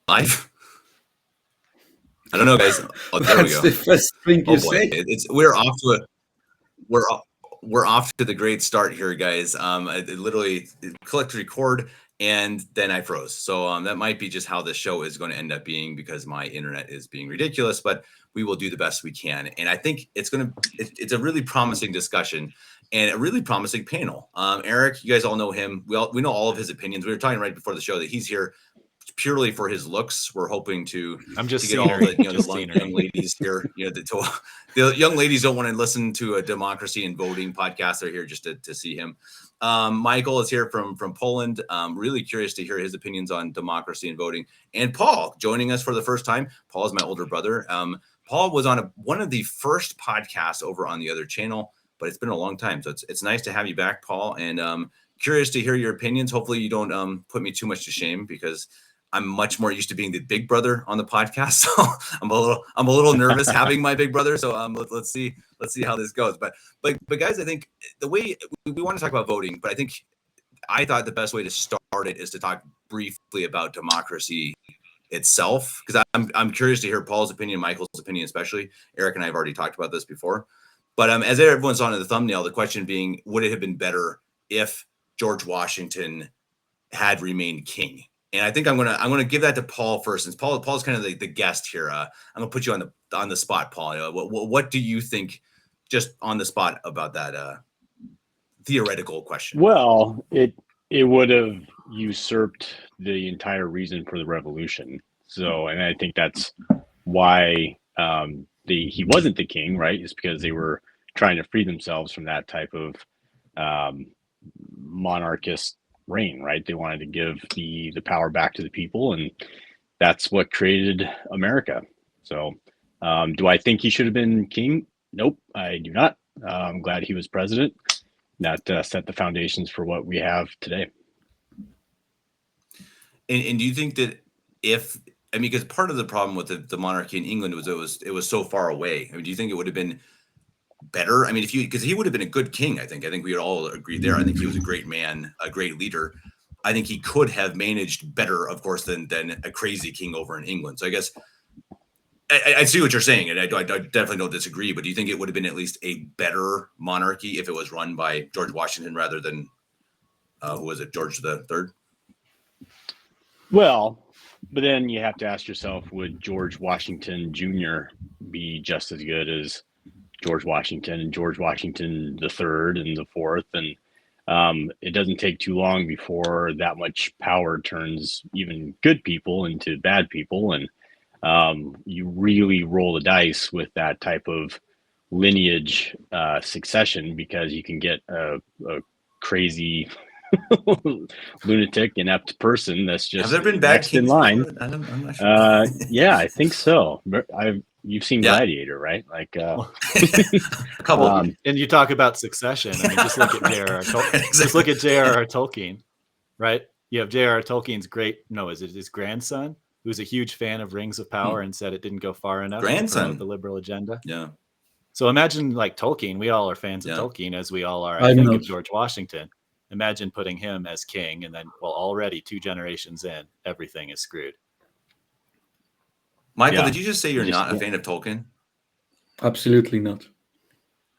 live? I don't know, guys. Oh, there we That's go. the first thing you say. We're off to the great start here, guys. I literally clicked record and then I froze. So that might be just how this show is going to end up being because my internet is being ridiculous. But we will do the best we can, and I think it's a really promising discussion and a really promising panel. Eric, you guys all know him. We know all of his opinions. We were talking right before the show that he's here purely for his looks. We're hoping to get all the young ladies here. The young ladies don't want to listen to a democracy and voting podcast. They're here just to see him. Michael is here from Poland. Really curious to hear his opinions on democracy and voting. And Paul joining us for the first time. Paul is my older brother. Paul was on one of the first podcasts over on the other channel, but it's been a long time. So it's nice to have you back, Paul. And curious to hear your opinions. Hopefully you don't put me too much to shame because I'm much more used to being the big brother on the podcast. So I'm a little nervous having my big brother. So let's see how this goes. But guys, I think the way we want to talk about voting, but I thought the best way to start it is to talk briefly about democracy itself, because I'm curious to hear Paul's opinion, Michael's opinion, especially. Eric and I have already talked about this before. But as everyone's on in the thumbnail, the question being, would it have been better if George Washington had remained king? And I think I'm gonna give that to Paul first, since Paul's kind of the guest here. I'm gonna put you on the spot, Paul. What do you think, just on the spot, about that theoretical question? Well, it would have usurped the entire reason for the revolution. So, and I think that's why he wasn't the king, right? It's because they were trying to free themselves from that type of monarchist reign, right? They wanted to give the power back to the people, and that's what created America. So do I think he should have been king? Nope, I do not. I'm glad he was president. That set the foundations for what we have today. And do you think that because part of the problem with the monarchy in England was it was so far away. Do you think it would have been better? Because he would have been a good king. I think we would all agree there. I think he was a great man, a great leader. I think he could have managed better, of course, than a crazy king over in England. So I guess I see what you're saying, and I definitely don't disagree. But do you think it would have been at least a better monarchy if it was run by George Washington rather than who was it, George III? Well, but then you have to ask yourself, would George Washington Jr. be just as good as George Washington and George Washington the third and the fourth? And it doesn't take too long before that much power turns even good people into bad people. And you really roll the dice with that type of lineage succession, because you can get a crazy lunatic, inept person that's just have there been bad kings in line. I'm not sure. Yeah, I think so. You've seen Gladiator, right? Like a couple. And you talk about succession. Just look at J.R.R. Just look at J.R.R. Tolkien, right? You have J.R.R. Tolkien's his grandson, who's a huge fan of Rings of Power and said it didn't go far enough to promote the liberal agenda. Yeah. So imagine, like, Tolkien. We all are fans of Tolkien, as we all are, I think, of George Washington. Imagine putting him as king, and then, already 2 generations in, everything is screwed. Michael, did you just say you're not a fan of Tolkien? Absolutely not.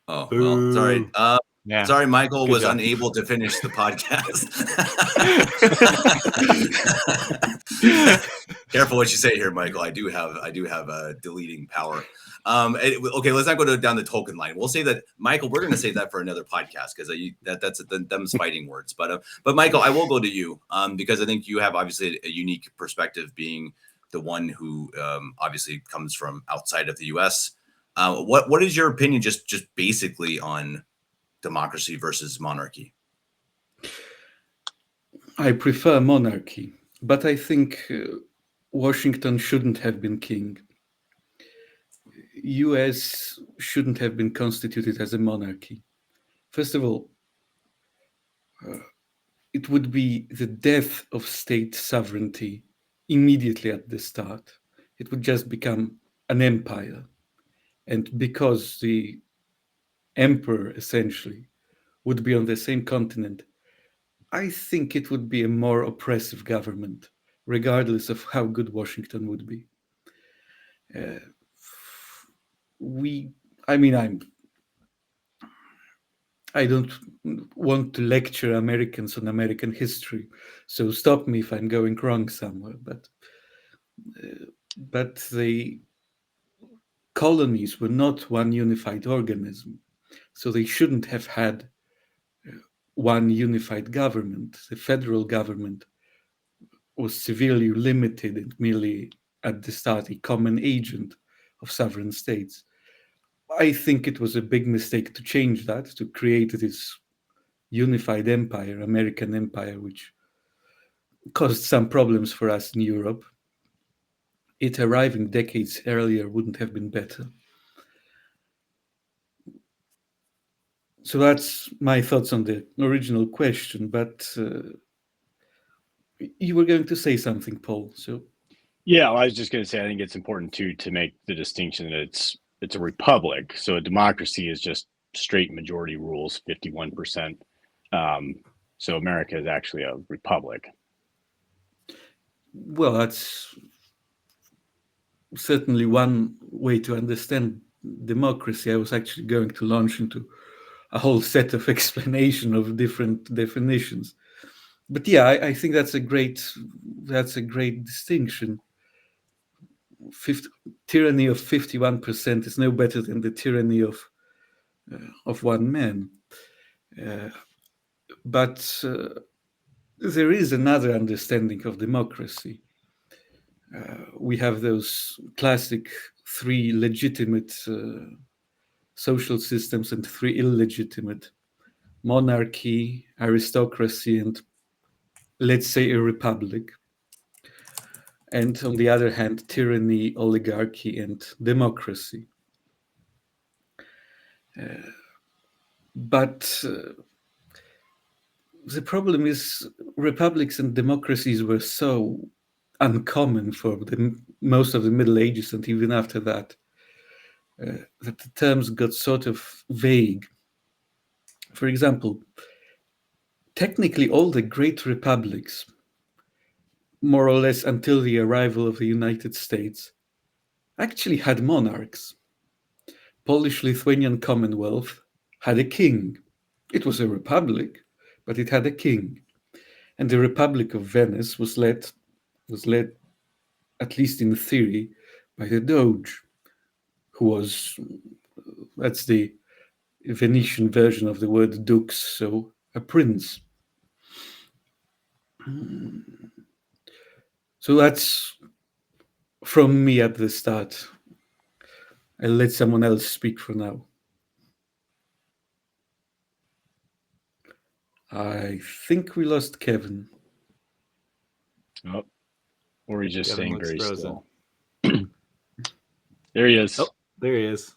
Oh, well, sorry. Sorry, Michael was unable to finish the podcast. Careful what you say here, Michael. I do have deleting power. Okay, let's not go down the Tolkien line. We'll say that, Michael. We're going to say that for another podcast, because that's them's fighting words. But Michael, I will go to you because I think you have obviously a unique perspective, being the one who obviously comes from outside of the U.S. What is your opinion, just basically, on democracy versus monarchy? I prefer monarchy, but I think Washington shouldn't have been king. US shouldn't have been constituted as a monarchy. First of all, it would be the death of state sovereignty immediately at the start. It would just become an empire. And because the emperor essentially would be on the same continent, I think it would be a more oppressive government regardless of how good Washington would be. I don't want to lecture Americans on American history, so stop me if I'm going wrong somewhere. But the colonies were not one unified organism, so they shouldn't have had one unified government. The federal government was severely limited and merely at the start a common agent of sovereign states. I think it was a big mistake to change that, to create this unified empire, American empire, which caused some problems for us in Europe. It arriving decades earlier wouldn't have been better. So that's my thoughts on the original question, but you were going to say something, Paul. So yeah, well, I was just going to say I think it's important too to make the distinction that it's a republic. So a democracy is just straight majority rules, 51%. So America is actually a republic. Well, that's certainly one way to understand democracy. I was actually going to launch into a whole set of explanation of different definitions. But yeah, I think that's a great distinction. Tyranny of 51% is no better than the tyranny of one man. But there is another understanding of democracy. We have those classic three legitimate social systems and three illegitimate: monarchy, aristocracy, and let's say a republic. And on the other hand, tyranny, oligarchy, and democracy. But the problem is republics and democracies were so uncommon for most of the Middle Ages and even after that, that the terms got sort of vague. For example, technically all the great republics, more or less until the arrival of the United States, actually had monarchs. Polish-Lithuanian Commonwealth had a king. It was a republic, but it had a king. And the Republic of Venice was led, at least in theory, by the Doge, who was, that's the Venetian version of the word dux, so a prince. So that's from me at the start. I'll let someone else speak for now. I think we lost Kevin. Oh, or he's just Kevin staying looks very frozen. still. There he is. Oh, there he is.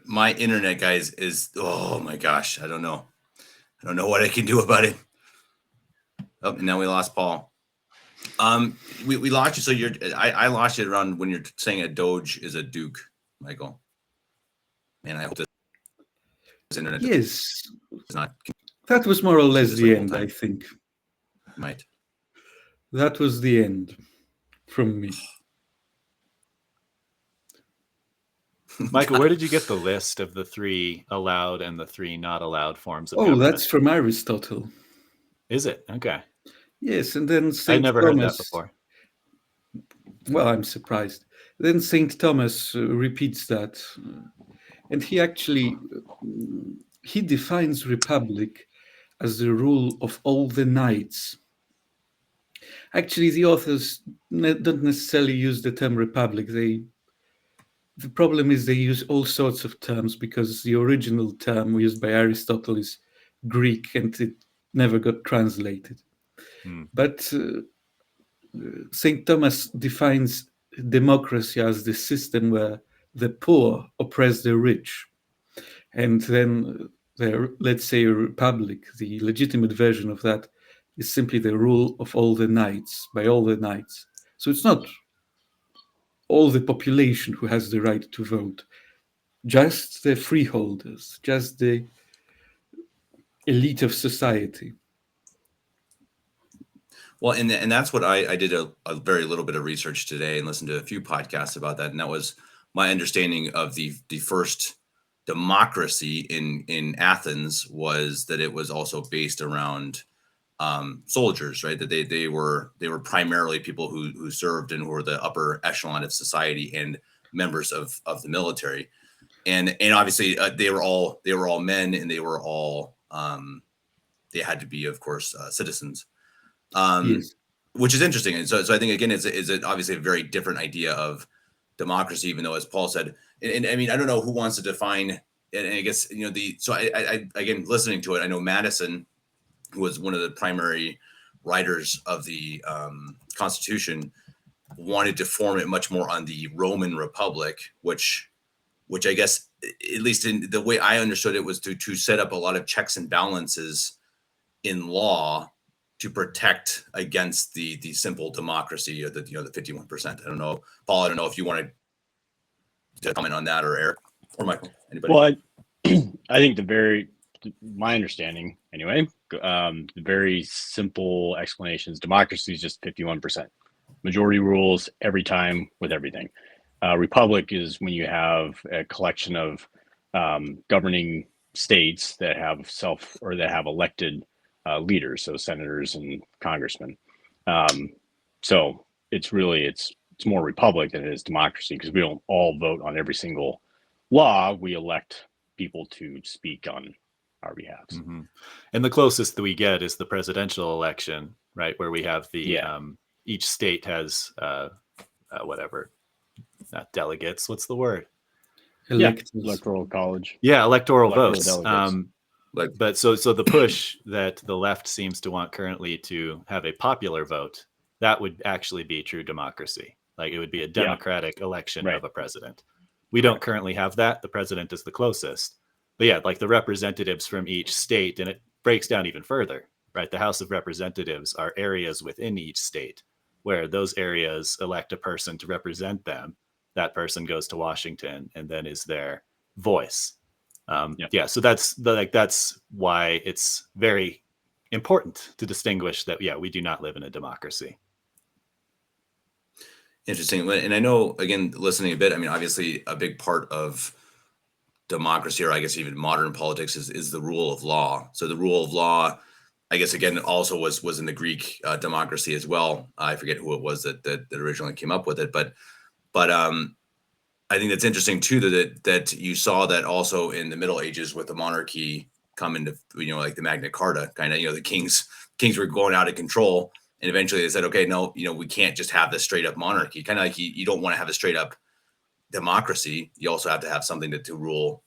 My internet, guys, is, oh my gosh, I don't know what I can do about it. Oh, and now we lost Paul. We lost you. So I lost you around when you're saying a doge is a duke, Michael. And I hope this internet Yes, is not. that was more or less this the whole end, time. I think. Might. That was the end from me. Michael, where did you get the list of the 3 allowed and the 3 not allowed forms of Oh, government? that's from Aristotle. Is it? Okay. Yes, and then I'd St. never Thomas. heard that before. Well, I'm surprised. Then St. Thomas repeats that. And he actually, he defines republic as the rule of all the knights. Actually, the authors don't necessarily use the term republic. The problem is they use all sorts of terms because the original term used by Aristotle is Greek and it never got translated. But St. Thomas defines democracy as the system where the poor oppress the rich. And then, let's say, a republic, the legitimate version of that is simply the rule of all the knights, by all the knights. So it's not all the population who has the right to vote, just the freeholders, just the elite of society. Well, and that's what I did a very little bit of research today and listened to a few podcasts about that. And that was my understanding of the first democracy in Athens, was that it was also based around soldiers, right? That they were primarily people who served and were the upper echelon of society and members of the military. And obviously they were all men, and they were all they had to be, of course, citizens. Yes. Which is interesting. And so I think, again, is obviously a very different idea of democracy, even though, as Paul said, and I mean, I don't know who wants to define, and I guess, so I again, listening to it, I know Madison, who was one of the primary writers of the Constitution, wanted to form it much more on the Roman Republic, which I guess, at least in the way I understood it, was to set up a lot of checks and balances in law to protect against the simple democracy, or the 51%. I don't know, Paul. I don't know if you wanted to comment on that, or Eric, or Michael. Anybody? Well, I think my understanding anyway, the very simple explanation is democracy is just 51%. Majority rules every time with everything. Republic is when you have a collection of governing states that have that have elected leaders, so senators and congressmen. So it's more republic than it is democracy, because we don't all vote on every single law. We elect people to speak on our behalf. Mm-hmm. And the closest that we get is the presidential election, right? Where we have the each state has whatever, not delegates. What's the word? Electoral college. Yeah, electoral votes. But so the push that the left seems to want currently to have a popular vote, that would actually be true democracy. Like, it would be a democratic election of a president. We don't currently have that. The president is the closest. But yeah, like the representatives from each state, and it breaks down even further, right? The House of Representatives are areas within each state where those areas elect a person to represent them. That person goes to Washington and then is their voice. So that's why it's very important to distinguish that, we do not live in a democracy. Interesting. And I know, again, listening a bit, I mean, obviously a big part of democracy, or I guess even modern politics, is the rule of law. So the rule of law, I guess, again, also was in the Greek democracy as well. I forget who it was that originally came up with it, but I think that's interesting too, that you saw that also in the Middle Ages, with the monarchy come into, like the Magna Carta, kind of, the kings were going out of control, and eventually they said, okay, no, we can't just have this straight up monarchy. Kind of like you don't want to have a straight up democracy. You also have to have something to rule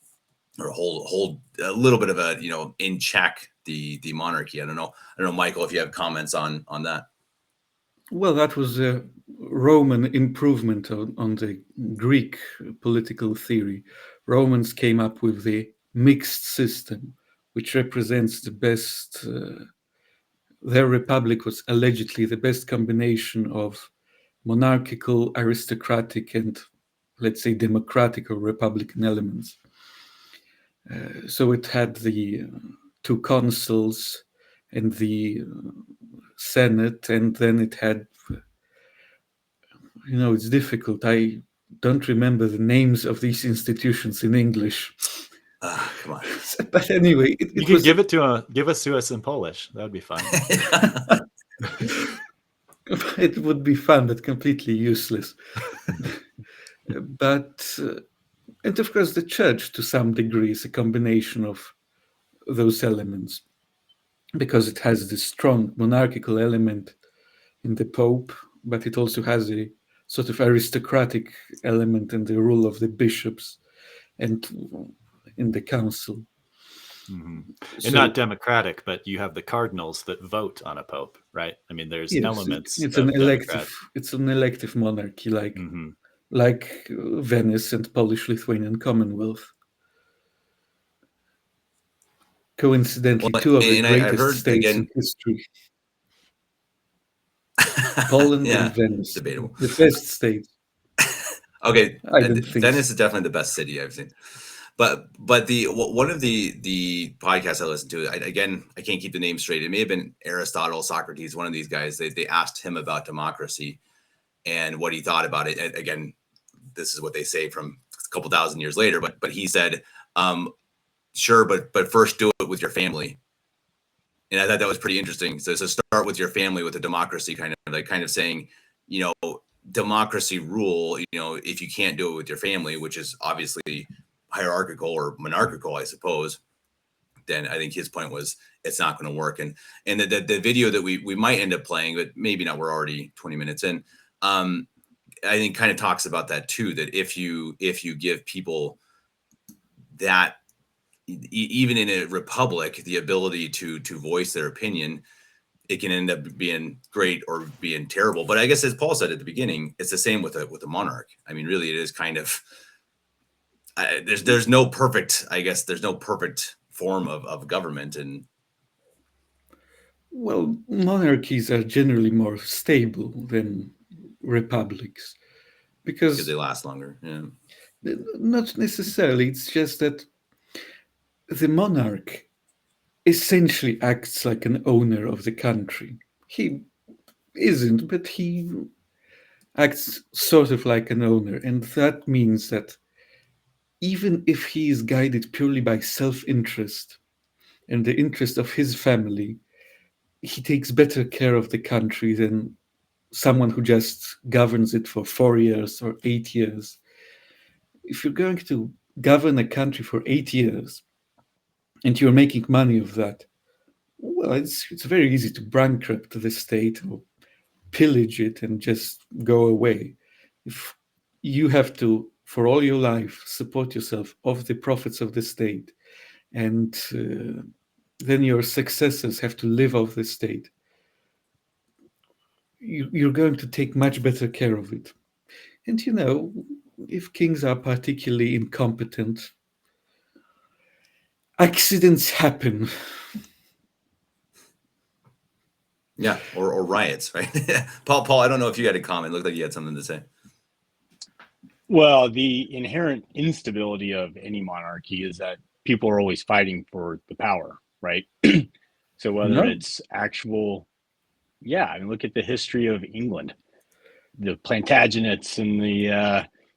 or hold a little bit of a, in check the monarchy. I don't know, Michael, if you have comments on that. Well, that was a Roman improvement on the Greek political theory. Romans came up with the mixed system, which represents the best. Their republic was allegedly the best combination of monarchical, aristocratic, and, let's say, democratic or republican elements. So it had the two consuls and the Senate, and then it had, it's difficult. I don't remember the names of these institutions in English. Come on. But anyway, you could give us to us in Polish. That would be fun. It would be fun, but completely useless. But and of course, the church, to some degree, is a combination of those elements, because it has this strong monarchical element in the Pope, but it also has a sort of aristocratic element in the rule of the bishops and in the council. Mm-hmm. And not democratic, but you have the cardinals that vote on a pope, right? I mean, there's elements. It's an elective monarchy, like Venice and Polish-Lithuanian Commonwealth. Coincidentally, two of the greatest states in history. Poland and Venice. Debatable. The best states. Okay. Venice is definitely the best city I've seen. but one of the podcasts I listened to, again, I can't keep the name straight. It may have been Aristotle, Socrates, one of these guys. They asked him about democracy and what he thought about it. And again, this is what they say from a couple thousand years later, but he said, sure, but first do it with your family. And I thought that was pretty interesting. So start with your family with a democracy, kind of saying, democracy rule, if you can't do it with your family, which is obviously hierarchical or monarchical, I suppose, then I think his point was it's not going to work. And the video that we might end up playing, but maybe not, we're already 20 minutes in, I think kind of talks about that too, that if you give people that, even in a republic, the ability to voice their opinion, it can end up being great or being terrible. But I guess, as Paul said at the beginning, it's the same with a monarch. I mean, really, it is kind of, there's no perfect, I guess there's no perfect form of government. And well, monarchies are generally more stable than republics because they last longer. Yeah. Not necessarily. It's just that the monarch essentially acts like an owner of the country. He isn't, but he acts sort of like an owner. And that means that even if he is guided purely by self-interest and the interest of his family, he takes better care of the country than someone who just governs it for 4 years or 8 years. If you're going to govern a country for 8 years and you're making money of that, well, it's very easy to bankrupt the state or pillage it and just go away. If you have to, for all your life, support yourself off the profits of the state, and then your successors have to live off the state, you're going to take much better care of it. And if kings are particularly incompetent, accidents happen. Yeah, or riots, right? Paul, I don't know if you had a comment. It looked like you had something to say. Well, the inherent instability of any monarchy is that people are always fighting for the power, right? So whether it's actual, I mean, look at the history of England, the Plantagenets and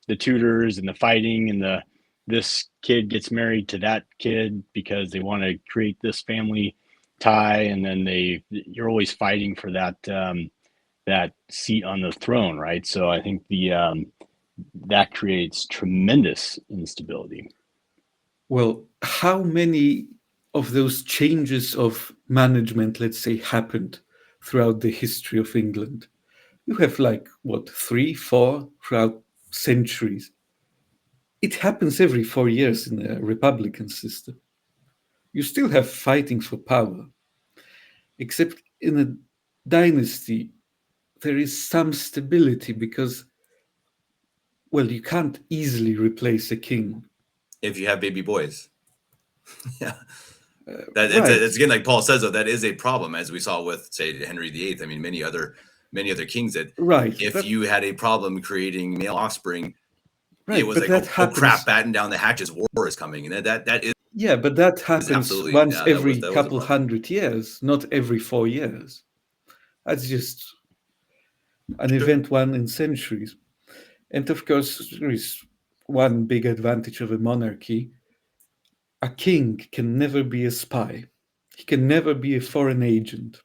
the Tudors and the fighting and this kid gets married to that kid because they want to create this family tie, and then you're always fighting for that seat on the throne, right? So I think that creates tremendous instability. Well, how many of those changes of management, let's say, happened throughout the history of England? You have 3, 4 throughout centuries. It happens every 4 years in a republican system. You still have fighting for power, except in a dynasty, there is some stability because, well, you can't easily replace a king. If you have baby boys. Yeah. Right. It's again, like Paul says, though, that is a problem, as we saw with, say, Henry VIII. I mean, many other kings that, right, if you had a problem creating male offspring, right, it was but like, that oh happens, crap, batten down the hatches, war is coming. And that is, yeah, but that happens once every that was couple hundred years, not every 4 years. That's just an event one in centuries. And of course, there is one big advantage of a monarchy. A king can never be a spy. He can never be a foreign agent.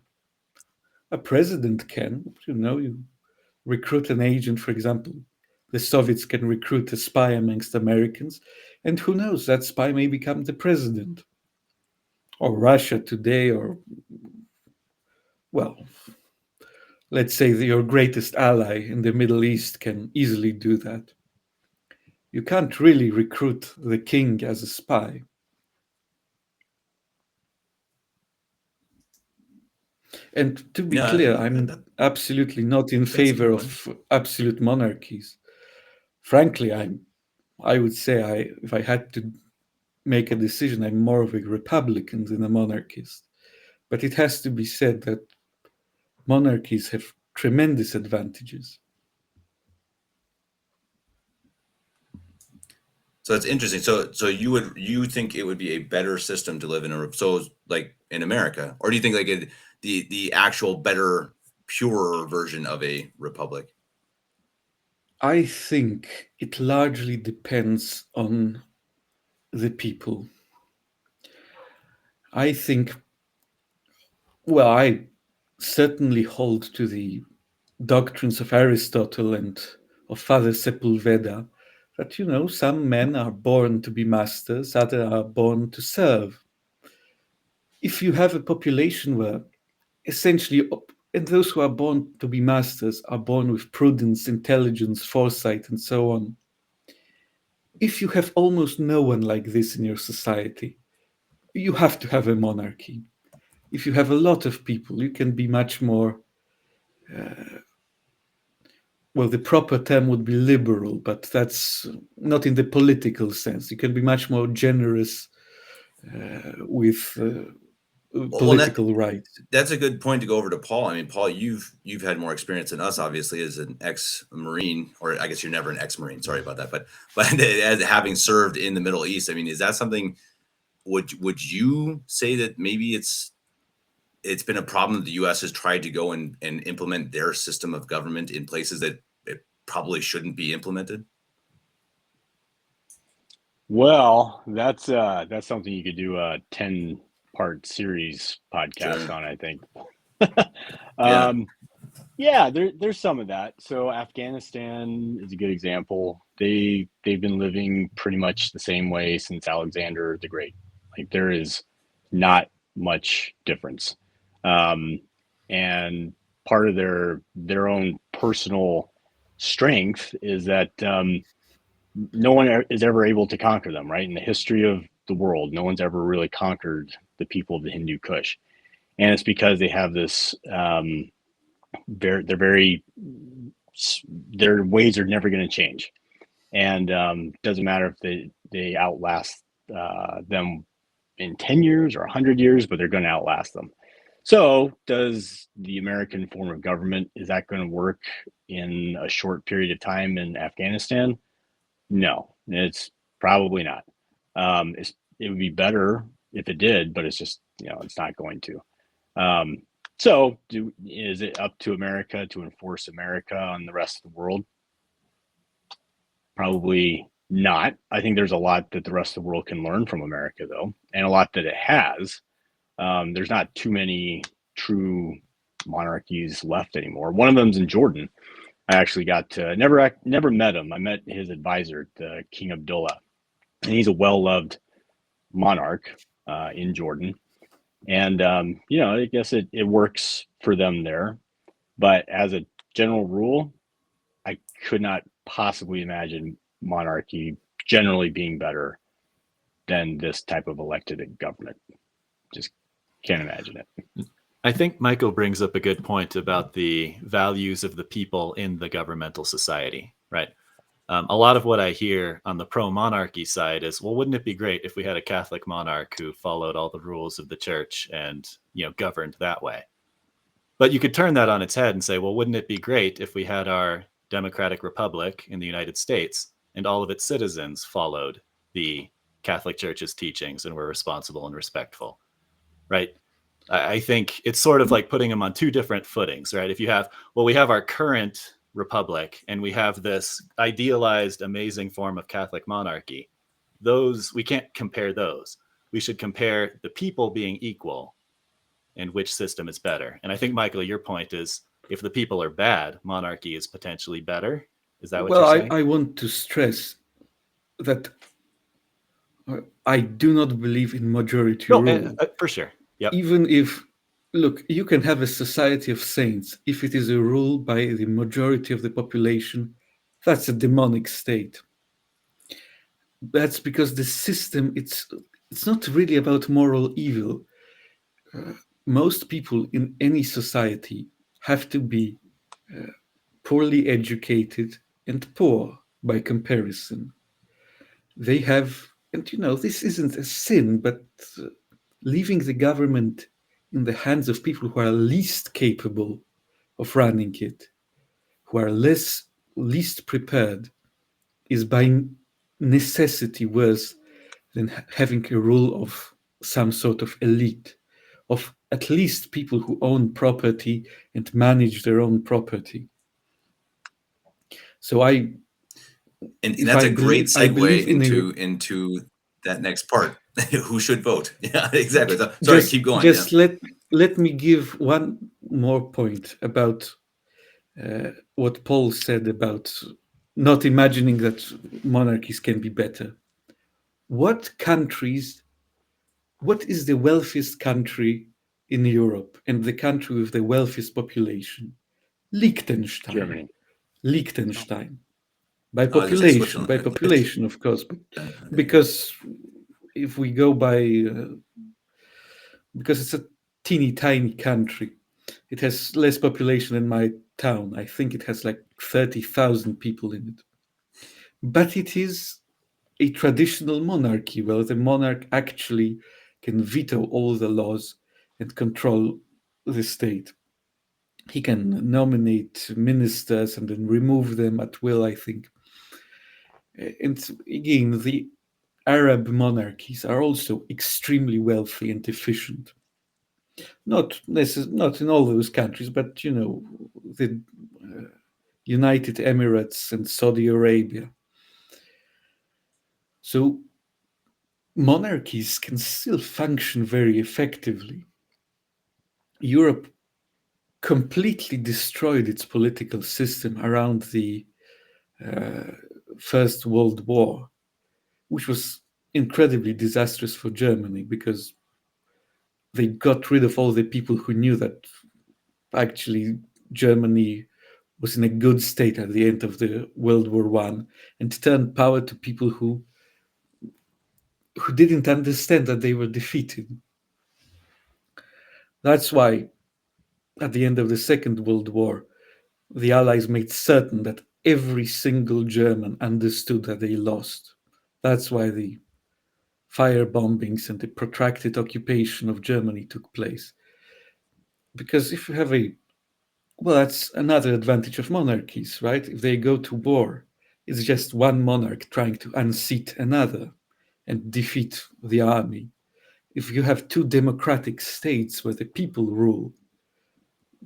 A president can, you recruit an agent, for example. The Soviets can recruit a spy amongst Americans, and who knows, that spy may become the president. Or Russia today, or, well, let's say your greatest ally in the Middle East can easily do that. You can't really recruit the king as a spy. And to be clear, I'm absolutely not in favor of absolute monarchies. Frankly, I would say if I had to make a decision, I'm more of a Republican than a monarchist. But it has to be said that monarchies have tremendous advantages. So that's interesting. So you think it would be a better system to live in like in America, or do you think like the actual better, purer version of a republic? I think it largely depends on the people. I think, well, I certainly hold to the doctrines of Aristotle and of Father Sepulveda that, some men are born to be masters, others are born to serve. If you have a population where essentially, and those who are born to be masters are born with prudence, intelligence, foresight, and so on. If you have almost no one like this in your society, you have to have a monarchy. If you have a lot of people, you can be much more, well, the proper term would be liberal, but that's not in the political sense. You can be much more generous with political rights. That's a good point to go over to Paul. I mean, Paul, you've had more experience than us, obviously, as an ex-Marine, or I guess you're never an ex-Marine. Sorry about that, but as having served in the Middle East, I mean, is that something? Would you say that maybe it's been a problem that the U.S. has tried to go and implement their system of government in places that it probably shouldn't be implemented? Well, that's something you could do a 10-part series podcast on, I think. Yeah, there's some of that. So Afghanistan is a good example. They've been living pretty much the same way since Alexander the Great. Like there is not much difference. And part of their own personal strength is that no one is ever able to conquer them, right? In the history of the world, no one's ever really conquered the people of the Hindu Kush. And it's because they have this, their ways are never going to change. And doesn't matter if they outlast them in 10 years or 100 years, but they're going to outlast them. So does the American form of government, is that going to work in a short period of time in Afghanistan? No, it's probably not. It would be better if it did, but it's just, it's not going to. So is it up to America to enforce America on the rest of the world? Probably not. I think there's a lot that the rest of the world can learn from America, though, and a lot that it has. There's not too many true monarchies left anymore. One of them's in Jordan. I actually got to never met him. I met his advisor, the King Abdullah, and he's a well-loved monarch in Jordan. And I guess it works for them there. But as a general rule, I could not possibly imagine monarchy generally being better than this type of elected government. Just can't imagine it. I think Michael brings up a good point about the values of the people in the governmental society, right? A lot of what I hear on the pro-monarchy side is, well, wouldn't it be great if we had a Catholic monarch who followed all the rules of the church and, governed that way? But you could turn that on its head and say, well, wouldn't it be great if we had our democratic republic in the United States and all of its citizens followed the Catholic Church's teachings and were responsible and respectful, right? I think it's sort of like putting them on two different footings, right? If you have, we have our current republic and we have this idealized, amazing form of Catholic monarchy. We can't compare those. We should compare the people being equal and which system is better. And I think, Michael, your point is if the people are bad, monarchy is potentially better. Is that what you're saying? I want to stress that I do not believe in majority rule. For sure. Yep. Even if, look, you can have a society of saints. If it is a rule by the majority of the population, that's a demonic state. That's because the system, it's not really about moral evil. Most people in any society have to be poorly educated and poor by comparison. They have, and this isn't a sin, but leaving the government in the hands of people who are least capable of running it, who are least prepared, is by necessity worse than having a rule of some sort of elite, of at least people who own property and manage their own property. So and that's a great segue into that next part. Who should vote? Yeah, exactly. Sorry, keep going. Just let me give one more point about what Paul said about not imagining that monarchies can be better. What is the wealthiest country in Europe and the country with the wealthiest population? Liechtenstein. Germany. Liechtenstein. By I was gonna say Switzerland. population, of course, but because if we go by, because it's a teeny tiny country, it has less population than my town. I think it has like 30,000 people in it. But it is a traditional monarchy where the monarch actually can veto all the laws and control the state. He can nominate ministers and then remove them at will, I think. And again, the Arab monarchies are also extremely wealthy and efficient. Not in all those countries, but the United Emirates and Saudi Arabia. So monarchies can still function very effectively. Europe completely destroyed its political system around the First World War, which was incredibly disastrous for Germany because they got rid of all the people who knew that actually Germany was in a good state at the end of the World War I, and turned power to people who didn't understand that they were defeated. That's why at the end of the Second World War, the Allies made certain that every single German understood that they lost. That's why the fire bombings and the protracted occupation of Germany took place. Because if you have that's another advantage of monarchies, right? If they go to war, it's just one monarch trying to unseat another and defeat the army. If you have two democratic states where the people rule,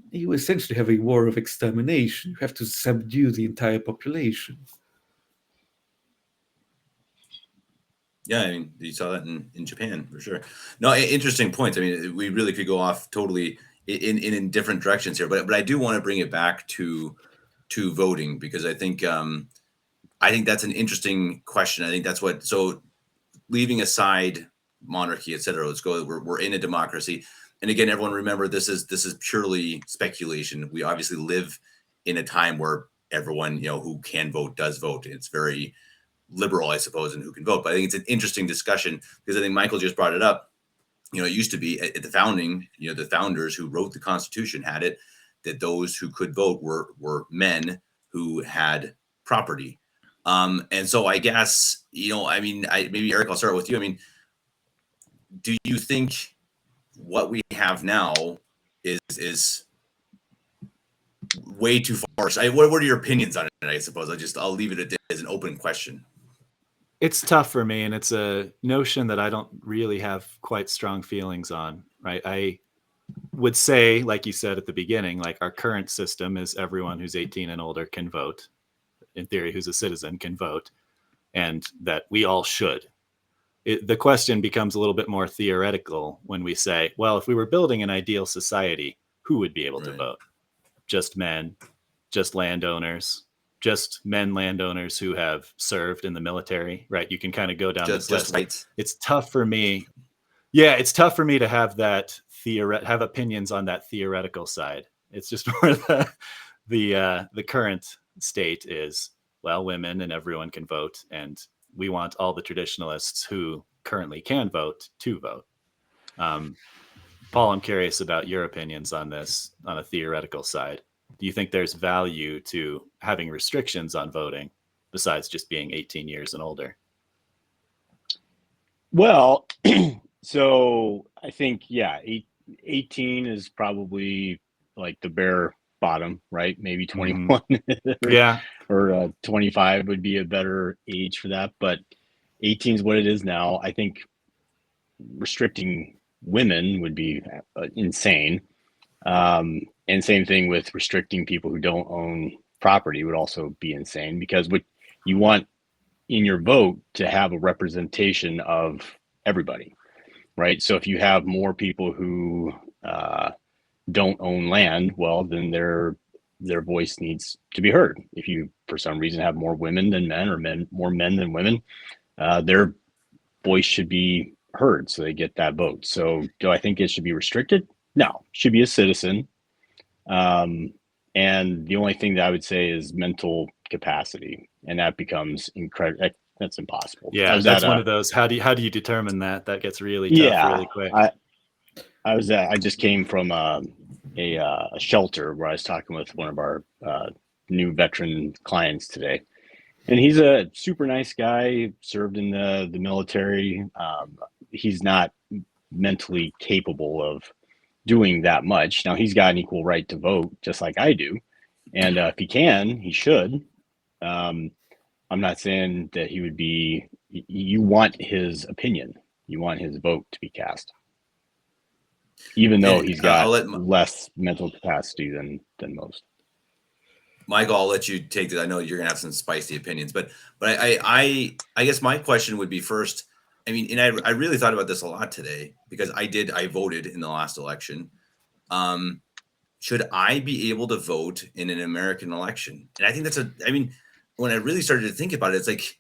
you essentially have a war of extermination. You have to subdue the entire population. Yeah, I mean, you saw that in Japan for sure. No, interesting points. I mean, we really could go off totally in different directions here, but I do want to bring it back to voting because I think that's an interesting question. I think that's what. So, leaving aside monarchy, et cetera, let's go. We're in a democracy, and again, everyone remember this is purely speculation. We obviously live in a time where everyone who can vote does vote. It's very liberal, I suppose, and who can vote. But I think it's an interesting discussion because I think Michael just brought it up. It used to be at the founding, the founders who wrote the Constitution had it that those who could vote were men who had property. And so I guess, maybe Eric, I'll start with you. I mean, do you think what we have now is way too far? What are your opinions on it? I suppose I'll leave it as an open question. It's tough for me, and it's a notion that I don't really have quite strong feelings on, right? I would say, like you said at the beginning, like our current system is everyone who's 18 and older can vote. In theory, who's a citizen can vote, and that we all should. The question becomes a little bit more theoretical when we say, well, if we were building an ideal society, who would be able to vote? Just men, just landowners, just men landowners who have served in the military, right? You can kind of go down this list. Whites. It's tough for me. Yeah, it's tough for me to have that have opinions on that theoretical side. It's just where the current state is, well, women and everyone can vote, and we want all the traditionalists who currently can vote to vote. Paul, I'm curious about your opinions on this on a theoretical side. Do you think there's value to having restrictions on voting besides just being 18 years and older? Well, so I think, 18 is probably like the bare bottom, right? Maybe 21. Yeah. or 25 would be a better age for that. But 18 is what it is now. I think restricting women would be insane. And same thing with restricting people who don't own property would also be insane, because what you want in your vote to have a representation of everybody, right? So if you have more people who don't own land, well, then their voice needs to be heard. If you, for some reason, have more women than men, or more men than women, their voice should be heard, so they get that vote. So do I think it should be restricted? No, it should be a citizen. And the only thing that I would say is mental capacity, and that becomes incredible. That's impossible. Yeah, that's one of those. How do you determine that? That gets really tough really quick. I just came from a shelter where I was talking with one of our new veteran clients today, and he's a super nice guy, served in the military. He's not mentally capable of doing that much. Now, he's got an equal right to vote, just like I do, and if he can, he should. I'm not saying that he would be. You want his opinion. You want his vote to be cast, even though he's got less mental capacity than most. Michael, I'll let you take that. I know you're gonna have some spicy opinions, but I guess my question would be first. I mean, and I really thought about this a lot today, because I voted in the last election. Should I be able to vote in an American election? And I think when I really started to think about it, it's like,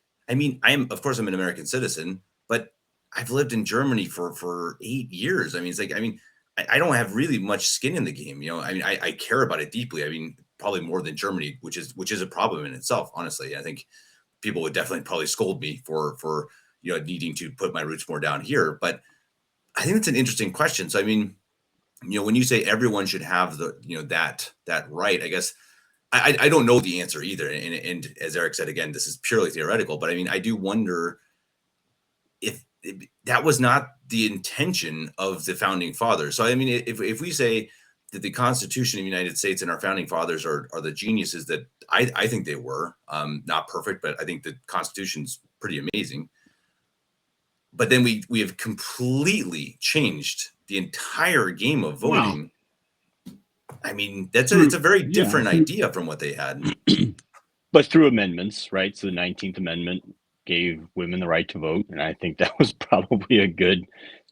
of course I'm an American citizen, but I've lived in Germany for 8 years. I don't have really much skin in the game. I care about it deeply. Probably more than Germany, which is a problem in itself, honestly. I think people would definitely probably scold me for needing to put my roots more down here. But I think it's an interesting question. So, when you say everyone should have that right, I guess I don't know the answer either. And as Eric said, again, this is purely theoretical, but I do wonder if that was not the intention of the founding fathers. So, if we say that the Constitution of the United States and our founding fathers are the geniuses that I think they were, not perfect, but I think the Constitution's pretty amazing. But then we have completely changed the entire game of voting. Wow. It's a very different idea from what they had. But through amendments, right? So the 19th Amendment gave women the right to vote, and I think that was probably a good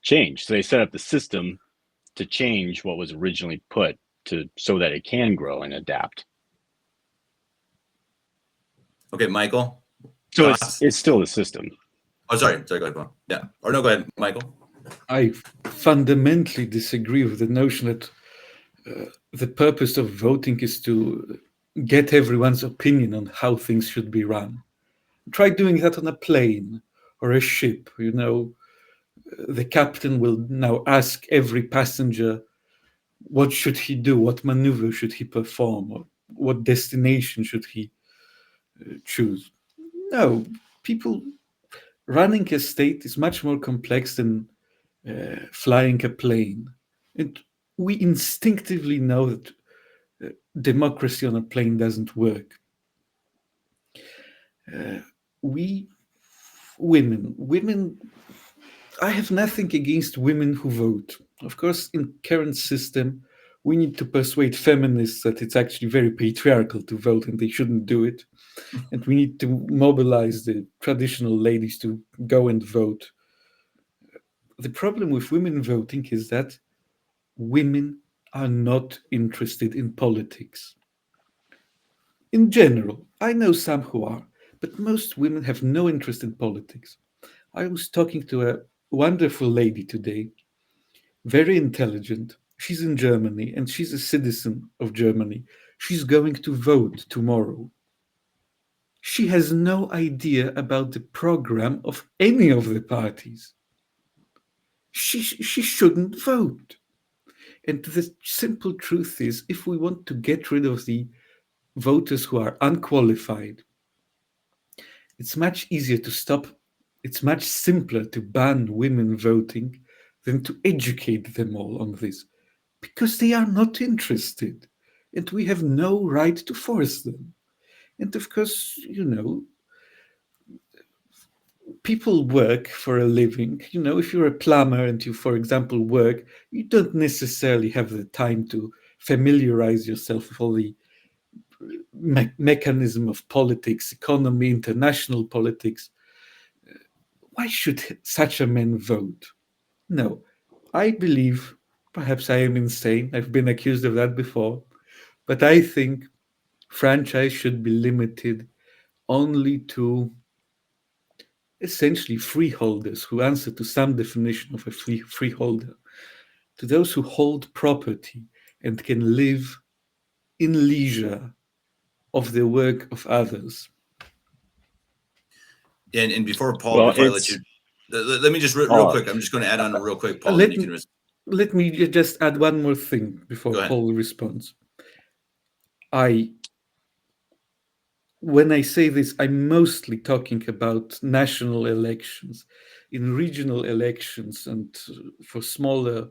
change. So they set up the system to change what was originally put so that it can grow and adapt. Okay, Michael. So it's still a system. Oh, sorry. Go ahead. Yeah. Or no, go ahead, Michael. I fundamentally disagree with the notion that the purpose of voting is to get everyone's opinion on how things should be run. Try doing that on a plane or a ship. The captain will now ask every passenger, what should he do? What maneuver should he perform? Or what destination should he choose? No, people running a state is much more complex than flying a plane. And we instinctively know that democracy on a plane doesn't work. Women, I have nothing against women who vote. Of course, in current system, we need to persuade feminists that it's actually very patriarchal to vote and they shouldn't do it. And we need to mobilize the traditional ladies to go and vote. The problem with women voting is that women are not interested in politics. In general, I know some who are, but most women have no interest in politics. I was talking to a wonderful lady today, very intelligent. She's in Germany and she's a citizen of Germany. She's going to vote tomorrow. She has no idea about the program of any of the parties. She shouldn't vote. And the simple truth is, if we want to get rid of the voters who are unqualified, it's much easier to stop. It's much simpler to ban women voting than to educate them all on this, because they are not interested and we have no right to force them. And of course, people work for a living. If you're a plumber and you, for example, work, you don't necessarily have the time to familiarize yourself with all the mechanism of politics, economy, international politics. Why should such a man vote? No, I believe, perhaps I am insane, I've been accused of that before, but I think franchise should be limited only to essentially freeholders who answer to some definition of a freeholder, to those who hold property and can live in leisure of the work of others. And before Paul, before I let you, let me just real quick. I'm just going to add on real quick, Paul. Let me just add one more thing before Paul responds. When I say this, I'm mostly talking about national elections. In regional elections and for smaller,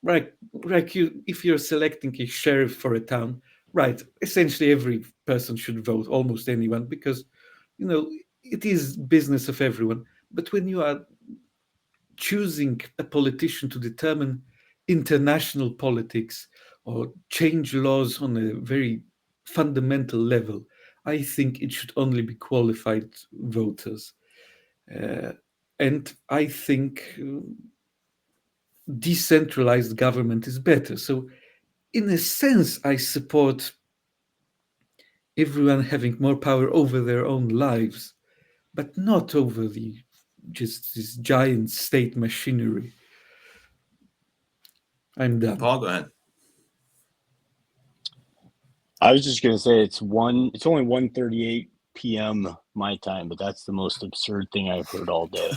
if you're selecting a sheriff for a town, right, essentially every person should vote, almost anyone, because, it is business of everyone. But when you are choosing a politician to determine international politics or change laws on a very fundamental level, I think it should only be qualified voters. And I think decentralized government is better. So, in a sense, I support everyone having more power over their own lives, but not over just this giant state machinery. I'm done. Paul, go ahead. I was just going to say it's only 1:38 p.m. my time, but that's the most absurd thing I've heard all day.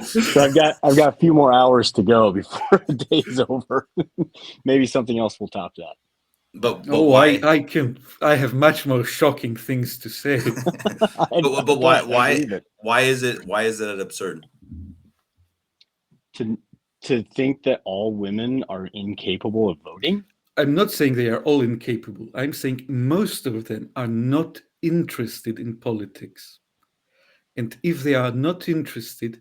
So I've got a few more hours to go before the day's over. Maybe something else will top that. But why? I have much more shocking things to say. but why is it absurd? To think that all women are incapable of voting? I'm not saying they are all incapable. I'm saying most of them are not interested in politics. And if they are not interested,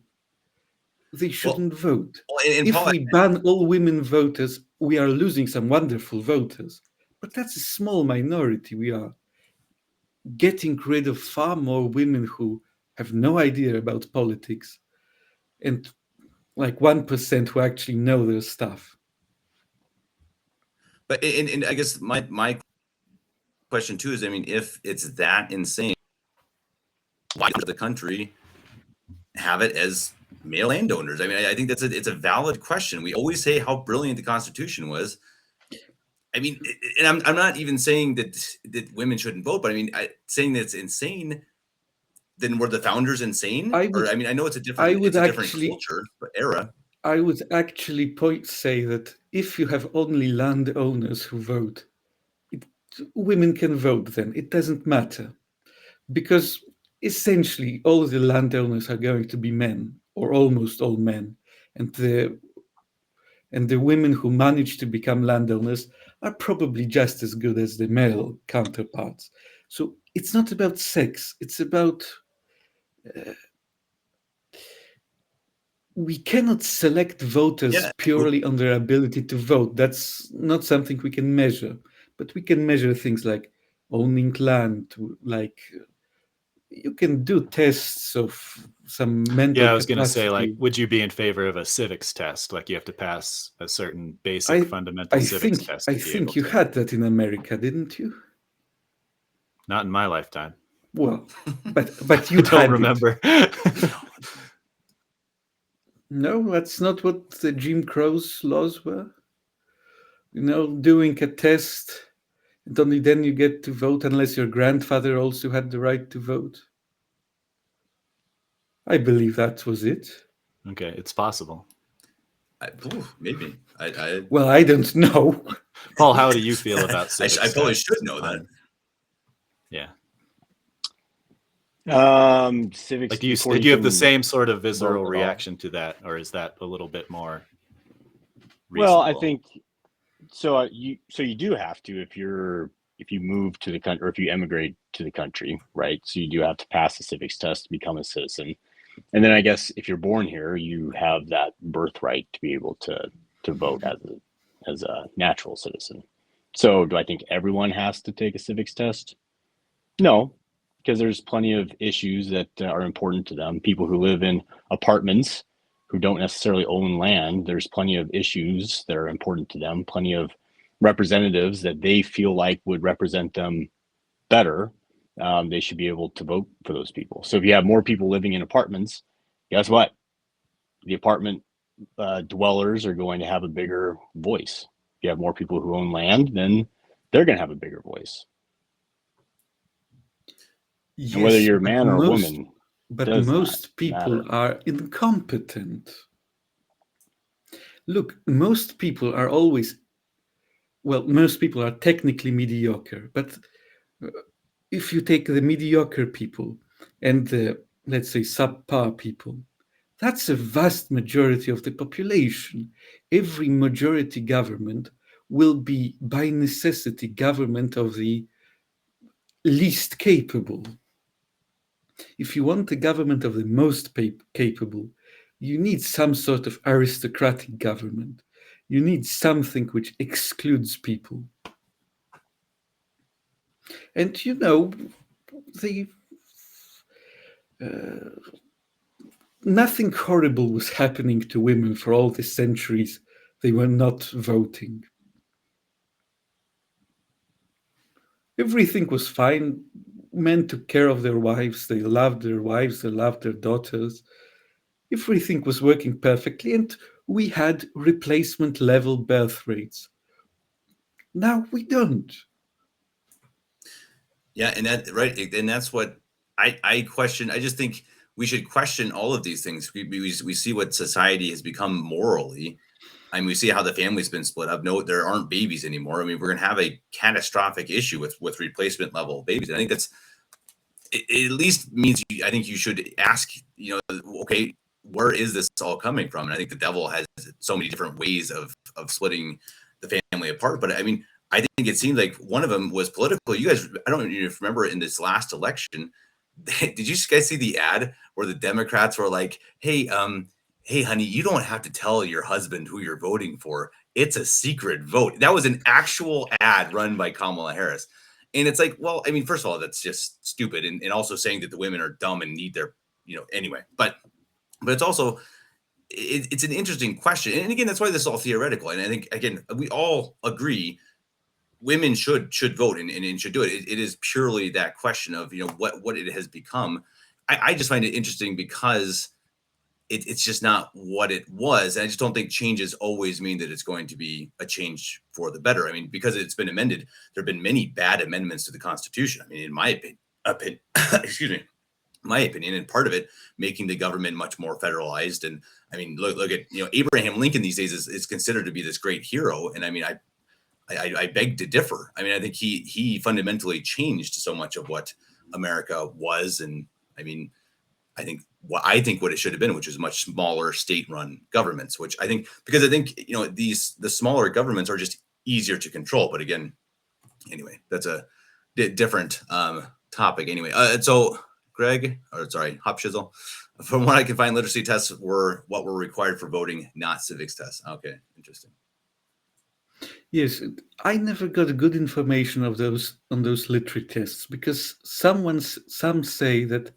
they shouldn't vote. If we ban all women voters, we are losing some wonderful voters. But that's a small minority. We are getting rid of far more women who have no idea about politics and like 1% who actually know their stuff. But and I guess my question too is, I mean, if it's that insane, why does the country have it as male landowners? I mean, I think it's a valid question. We always say how brilliant the Constitution was. I mean, and I'm not even saying that women shouldn't vote, but I mean, saying that it's insane. Then were the founders insane? I know it's a different culture, but era. I would actually say that if you have only landowners who vote, women can vote then. It doesn't matter. Because essentially all the landowners are going to be men, or almost all men. And the women who manage to become landowners are probably just as good as the male counterparts. So it's not about sex. It's about... we cannot select voters purely on their ability to vote. That's not something we can measure. But we can measure things like owning land, like you can do tests of some mental I was going to say, like, would you be in favor of a civics test? Like you have to pass a certain basic fundamental civics test. I think you had that in America, didn't you? Not in my lifetime. Well, but you don't remember. No, that's not what the Jim Crow's laws were. Doing a test, and only then you get to vote unless your grandfather also had the right to vote. I believe that was it. Okay, it's possible. Maybe. Well, I don't know. Paul, how do you feel about civics? I probably should know that. Yeah. Civics. Like, do you have the same sort of visceral reaction to that, or is that a little bit more reasonable? Well, I think so. You do have to if you're if you move to the country or if you emigrate to the country, right? So you do have to pass the civics test to become a citizen. And then I guess if you're born here, you have that birthright to be able to vote as a natural citizen. So do I think everyone has to take a civics test? No, because there's plenty of issues that are important to them. People who live in apartments who don't necessarily own land, there's plenty of issues that are important to them, plenty of representatives that they feel like would represent them better. They should be able to vote for those people. So if you have more people living in apartments, guess what? The apartment dwellers are going to have a bigger voice. If you have more people who own land, then they're going to have a bigger voice. Yes, and whether you're a man or a woman, but does most people matter. are incompetent. Look, most people are always, well, most people are technically mediocre, but if you take the mediocre people and the, let's say, subpar people, that's a vast majority of the population. Every majority government will be, by necessity, government of the least capable. If you want a government of the most capable, you need some sort of aristocratic government. You need something which excludes people. And you know, nothing horrible was happening to women for all the centuries they were not voting. Everything was fine. Men took care of their wives. They loved their wives. They loved their daughters. Everything was working perfectly, and we had replacement level birth rates. Now we don't. Yeah, and that's what I question. I just think we should question all of these things. We see what society has become morally. I mean, we see how the family's been split up. No, there aren't babies anymore. I mean, we're going to have a catastrophic issue with replacement level babies. And I think it at least means I think you should ask, okay, where is this all coming from? And I think the devil has so many different ways of splitting the family apart. But I mean, I think it seemed like one of them was political. You guys, I don't even remember in this last election, did you guys see the ad where the Democrats were like, hey, honey, you don't have to tell your husband who you're voting for. It's a secret vote. That was an actual ad run by Kamala Harris. And it's like, well, I mean, first of all, that's just stupid. And also saying that the women are dumb and need their, anyway. But it's also, it's an interesting question. And again, that's why this is all theoretical. And I think, again, we all agree women should vote and should do it. It is purely that question of, what it has become. I just find it interesting because it's just not what it was. And I just don't think changes always mean that it's going to be a change for the better. I mean, because it's been amended, there have been many bad amendments to the Constitution. I mean, in my opinion, excuse me, my opinion, and part of it making the government much more federalized. And I mean, look at, Abraham Lincoln these days is considered to be this great hero. And I mean, I beg to differ. I mean, I think he fundamentally changed so much of what America was. And I mean, I think what it should have been, which is much smaller state-run governments, which I think, because I think, the smaller governments are just easier to control. But again, anyway, that's a different topic anyway. So Greg, or sorry, Hop Shizzle, from what I can find, literacy tests were what were required for voting, not civics tests. Okay, interesting. Yes, I never got good information on those literary tests because some say that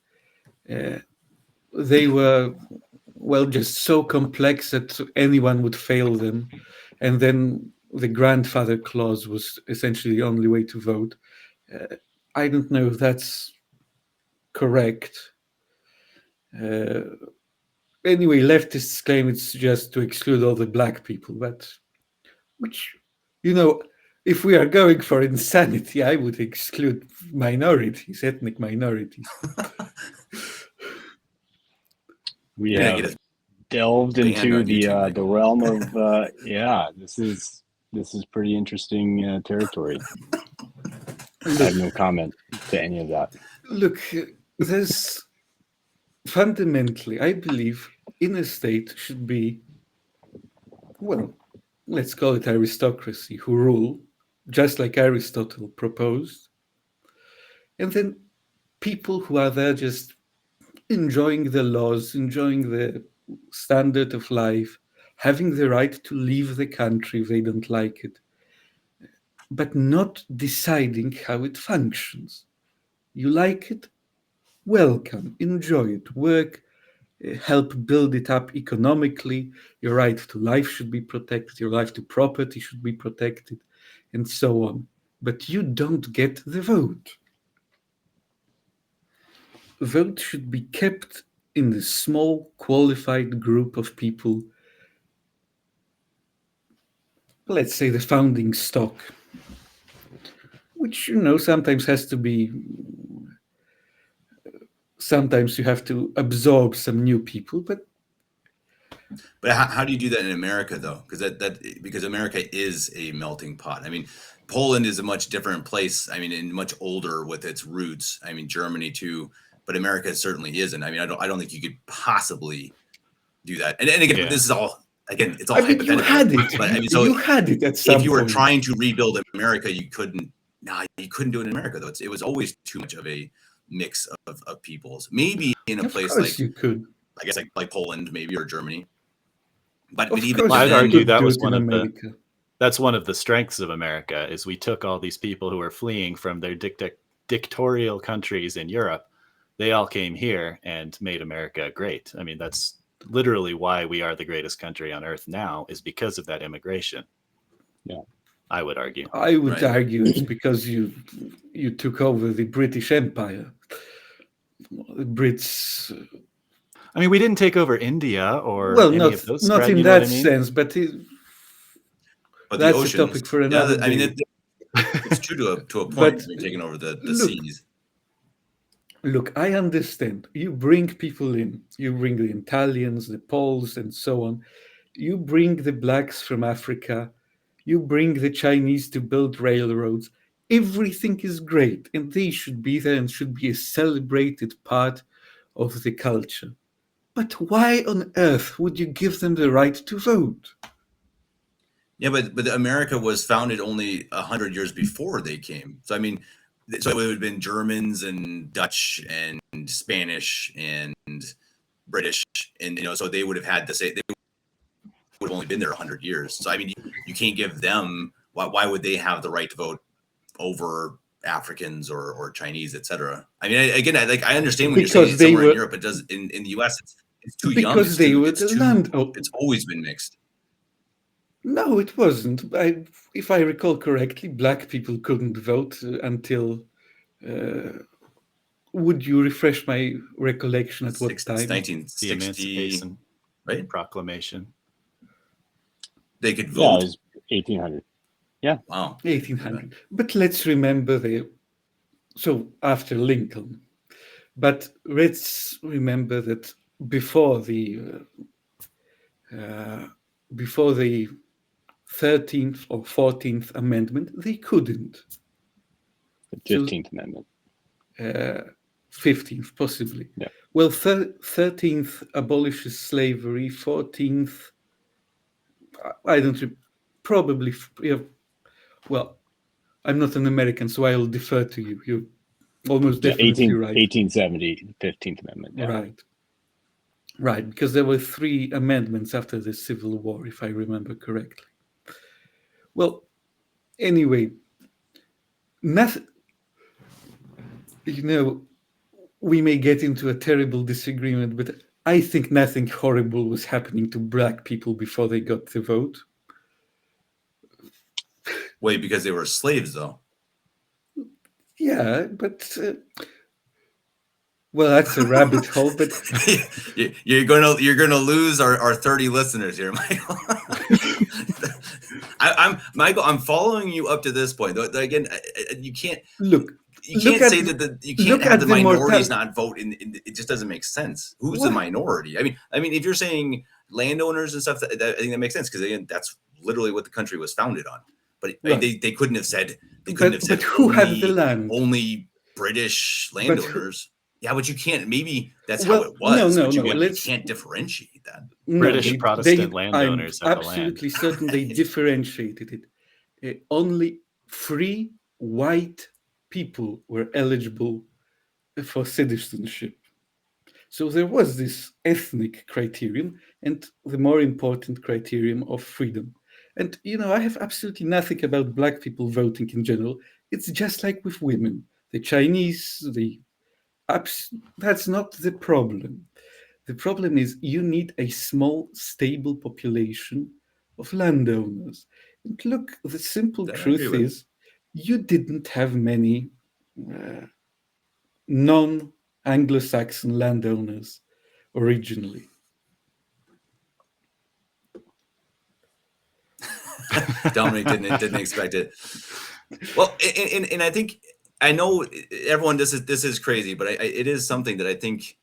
they were, well, just so complex that anyone would fail them, and then the grandfather clause was essentially the only way to vote. I don't know if that's correct. Anyway, leftists claim it's just to exclude all the black people, but which, if we are going for insanity, I would exclude minorities, ethnic minorities. We have delved into the realm of this is pretty interesting territory. I have no comment to any of that. Look, there's fundamentally, I believe, in a state should be, well, let's call it aristocracy, who rule, just like Aristotle proposed. And then people who are there just enjoying the laws, enjoying the standard of life, having the right to leave the country if they don't like it, but not deciding how it functions. You like it? Welcome, enjoy it, work, help build it up economically. Your right to life should be protected, your right to property should be protected, and so on. But you don't get the vote. Vote should be kept in the small, qualified group of people, let's say the founding stock, which, sometimes has to be, sometimes you have to absorb some new people, but how do you do that in America, though? Because America is a melting pot. I mean, Poland is a much different place. I mean, and much older with its roots. I mean, Germany too, but America certainly isn't. I mean, I don't think you could possibly do that. And again, this is all, again, it's all hypothetical. You had it. But I mean, so you had it at some point. If you were trying to rebuild America, you couldn't do it in America, though. It was always too much of a mix of peoples. Maybe in a place like, you could, I guess, like Poland, maybe, or Germany. But of even course, I'd argue that was one of America. That's one of the strengths of America, is we took all these people who were fleeing from their dictatorial countries in Europe. They all came here and made America great. I mean, that's literally why we are the greatest country on earth now, is because of that immigration. Yeah, I would argue. I would argue it's because you took over the British Empire. The Brits. I mean, we didn't take over India or any of those. Not in that sense, but that's a topic for another day. I mean, it's true to a point. You're taking over the seas. Look, I understand. You bring people in. You bring the Italians, the Poles, and so on. You bring the blacks from Africa. You bring the Chinese to build railroads. Everything is great, and they should be there and should be a celebrated part of the culture. But why on earth would you give them the right to vote? Yeah, but America was founded only 100 years before they came. So I mean, so it would have been Germans and Dutch and Spanish and British, and so they would have had to say, they would have only been there 100 years. So I mean, you can't give them, why would they have the right to vote over Africans or Chinese, etc.? I mean, again, I understand when you're saying it's somewhere in Europe, it does in the US. It's too young. Because they were the land. It's always been mixed. No, it wasn't. If I recall correctly, black people couldn't vote until. Would you refresh my recollection at what time? 1960, the Emancipation right? Proclamation. They could vote. Yeah, it was 1800. Yeah. Wow. 1800. But let's remember so after Lincoln. But let's remember that before the 13th or 14th Amendment, they couldn't. The 15th Amendment. 15th, possibly. Yeah. Well, 13th abolishes slavery, 14th, I don't, probably, well, I'm not an American, so I'll defer to you. You're almost definitely right. 1870, 15th Amendment. Yeah. Right, because there were 3 amendments after the Civil War, if I remember correctly. Well, anyway, nothing, we may get into a terrible disagreement, but I think nothing horrible was happening to black people before they got the vote. Wait, because they were slaves, though. Yeah, but well, that's a rabbit hole. But you're gonna lose our 30 listeners here, Michael. I'm following you up to this point. Again, you can't look. You can't say that you can't have the minorities not vote. It just doesn't make sense. Who's the minority? I mean, if you're saying landowners and stuff, I think that makes sense, because again, that's literally what the country was founded on. But they couldn't have said But who had the land? Only British landowners. But you can't. Maybe that's how it was. No. You can't differentiate that. British Protestant landowners I'm had the land. absolutely certain they differentiated it. Only free white people were eligible for citizenship. So there was this ethnic criterion and the more important criterion of freedom. And, I have absolutely nothing about black people voting in general. It's just like with women. The Chinese, that's not the problem. The problem is you need a small, stable population of landowners. And look, the simple That I agree truth with. is you didn't have many non Anglo Saxon landowners originally. Dominic didn't expect it. Well, and I think I know everyone. This is crazy, but it is something that I think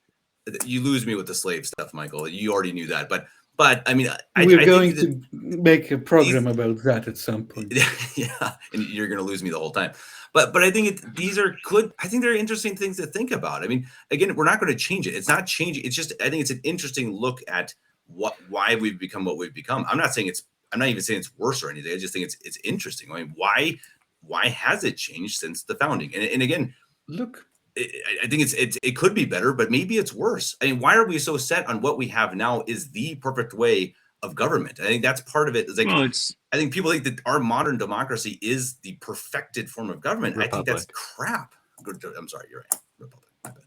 you lose me with the slave stuff, Michael. You already knew that, but I mean, We're I going think to make a program about that at some point. yeah, and you're going to lose me the whole time. But I think these are good. I think they're interesting things to think about. I mean, again, we're not going to change it. It's not changing. It's just I think it's an interesting look at why we've become what we've become. I'm not even saying it's worse or anything. I just think it's interesting. I mean, why has it changed since the founding? And again, look, I think it could be better, but maybe it's worse. I mean, why are we so set on what we have now is the perfect way of government? I think that's part of it. It's like, well, I think people think that our modern democracy is the perfected form of government. Republic. I think that's crap. I'm sorry, you're right. Republic.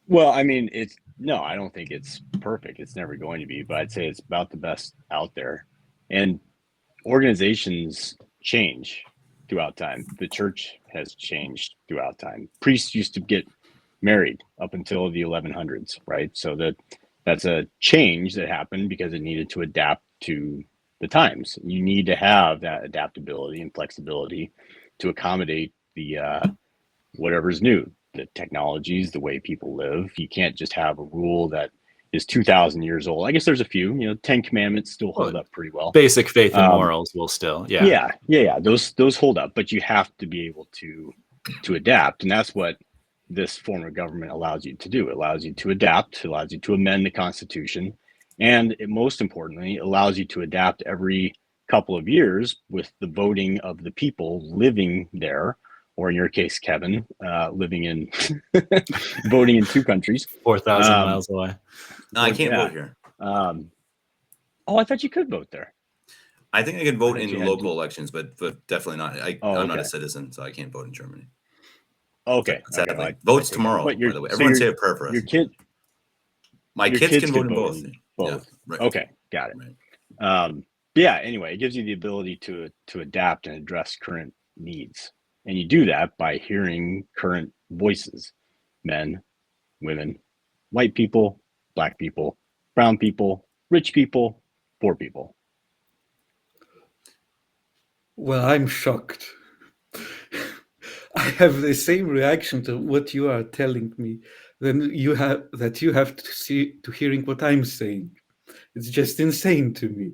Well, I mean, I don't think it's perfect. It's never going to be, but I'd say it's about the best out there. And organizations change throughout time. The church has changed throughout time. Priests used to get married up until the 1100s, right? So that's a change that happened because it needed to adapt to the times. You need to have that adaptability and flexibility to accommodate the whatever's new, the technologies, the way people live. You can't just have a rule that is 2,000 years old. I guess there's a few, 10 commandments still hold up pretty well. Basic faith and morals will still, yeah. Those hold up, but you have to be able to adapt. And that's what this form of government allows you to do. It allows you to adapt, allows you to amend the Constitution. And it, most importantly, allows you to adapt every couple of years with the voting of the people living there, or in your case, Kevin, living in voting in 2 countries, 4,000 miles away. No, I can't vote here. I thought you could vote there. I think I can vote in local elections, but definitely not. I'm not a citizen, so I can't vote in Germany. Okay. Sadly. Okay. Votes tomorrow, by the way. Everyone say a prayer for us. My kids can vote in both. Yeah, right. Okay, got it. Right. Anyway, it gives you the ability to adapt and address current needs. And you do that by hearing current voices, men, women, white people, black people, brown people, rich people, poor people. Well, I'm shocked. I have the same reaction to what you are telling me than you have to hearing what I'm saying. It's just insane to me.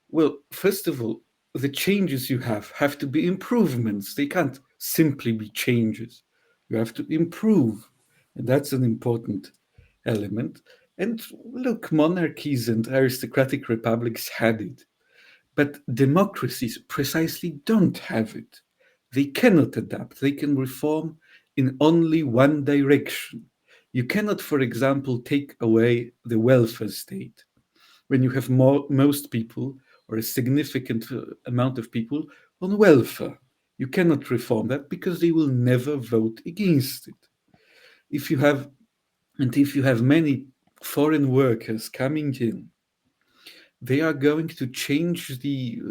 Well, first of all, the changes you have to be improvements. They can't simply be changes. You have to improve, and that's an important element. And look, monarchies and aristocratic republics had it, but democracies precisely don't have it. They cannot adapt. They can reform in only one direction. You cannot, for example, take away the welfare state when you have most people or a significant amount of people on welfare. You cannot reform that because they will never vote against it. If you have many foreign workers coming in, they are going to change the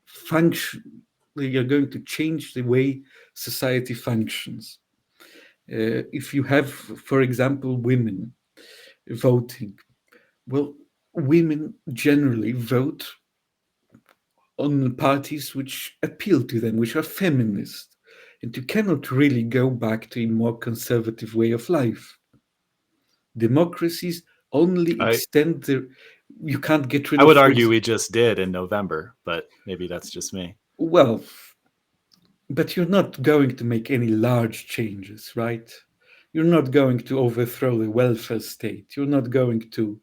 function. They are going to change the way society functions. If you have, for example, women voting, well, women generally vote on parties which appeal to them, which are feminist. And you cannot really go back to a more conservative way of life. Democracies only extend their. You can't get rid of. I would argue we just did in November, but maybe that's just me. Well, but you're not going to make any large changes, right? You're not going to overthrow the welfare state. You're not going to.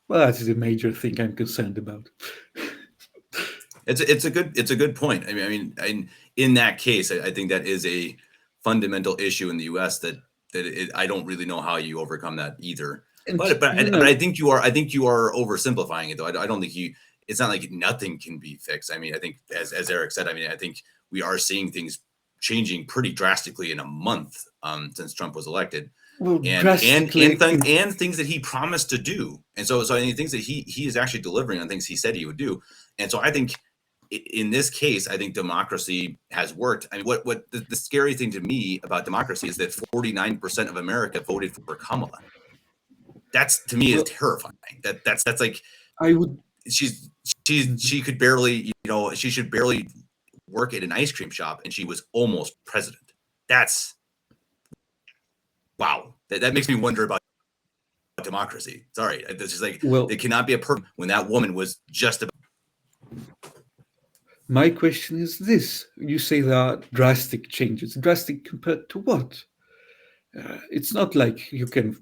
Well, that's the major thing I'm concerned about. It's a good point. In that case, I think that is a fundamental issue in the U.S. I don't really know how you overcome that either. And But I think you are oversimplifying it though. I don't think you. It's not like nothing can be fixed. I mean, I think as Eric said, I think we are seeing things changing pretty drastically in a month since Trump was elected. Well, and things that he promised to do, and so I mean, things that he is actually delivering on things he said he would do, and so I think in this case, I think democracy has worked. I mean, what the scary thing to me about democracy is that 49% of America voted for Kamala. That's to me is terrifying. That's like I would. She could barely, she should barely work at an ice cream shop, and she was almost president. That's wow. That makes me wonder about democracy. Sorry, it's just like it cannot be a perfect when that woman was just about. My question is this: you say there are drastic changes. Drastic compared to what? It's not like you can.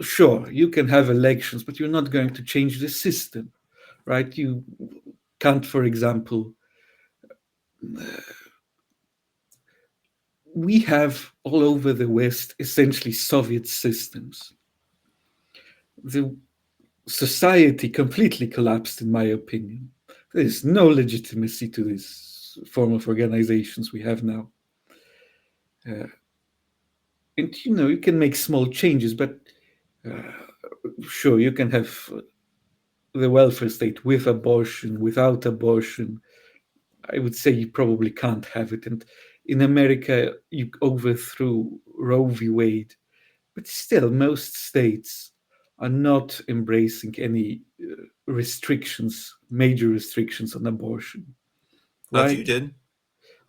Sure, you can have elections, but you're not going to change the system, right? You can't, for example. We have all over the West essentially Soviet systems. The society completely collapsed, in my opinion. There is no legitimacy to this form of organizations we have now. And you can make small changes, but sure, you can have the welfare state with abortion, without abortion. I would say you probably can't have it. And in America, you overthrew Roe v. Wade, but still, most states are not embracing any restrictions, major restrictions on abortion. Right? A few did.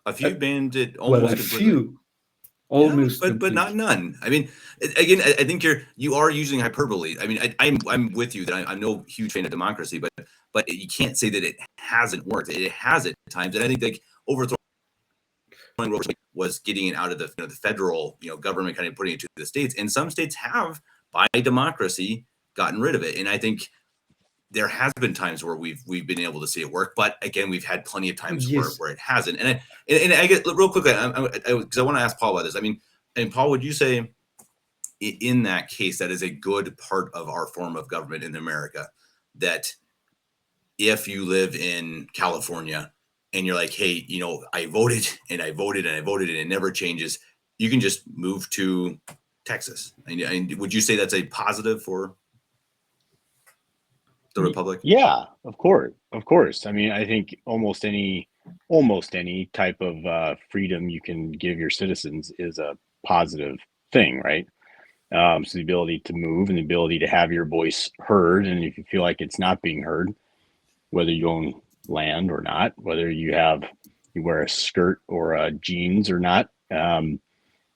A few banned it almost completely. Few. Almost, but not none. I mean, again, I think you are using hyperbole. I mean, I'm with you that I'm no huge fan of democracy, but you can't say that it hasn't worked. It has at times, and I think like overthrowing was getting it out of the the federal government, kind of putting it to the states, and some states have by democracy gotten rid of it, and I think there has been times where we've been able to see it work, but again, we've had plenty of times where it hasn't. And I get real quickly because I want to ask Paul about this. I mean, and Paul, would you say in that case that is a good part of our form of government in America, that if you live in California and you're like, hey, I voted and I voted and I voted and it never changes, you can just move to Texas? And would you say that's a positive for the Republic? Yeah, of course. I mean, I think almost any type of freedom you can give your citizens is a positive thing, right? So the ability to move and the ability to have your voice heard, and if you feel like it's not being heard, whether you own land or not, whether you wear a skirt or jeans or not,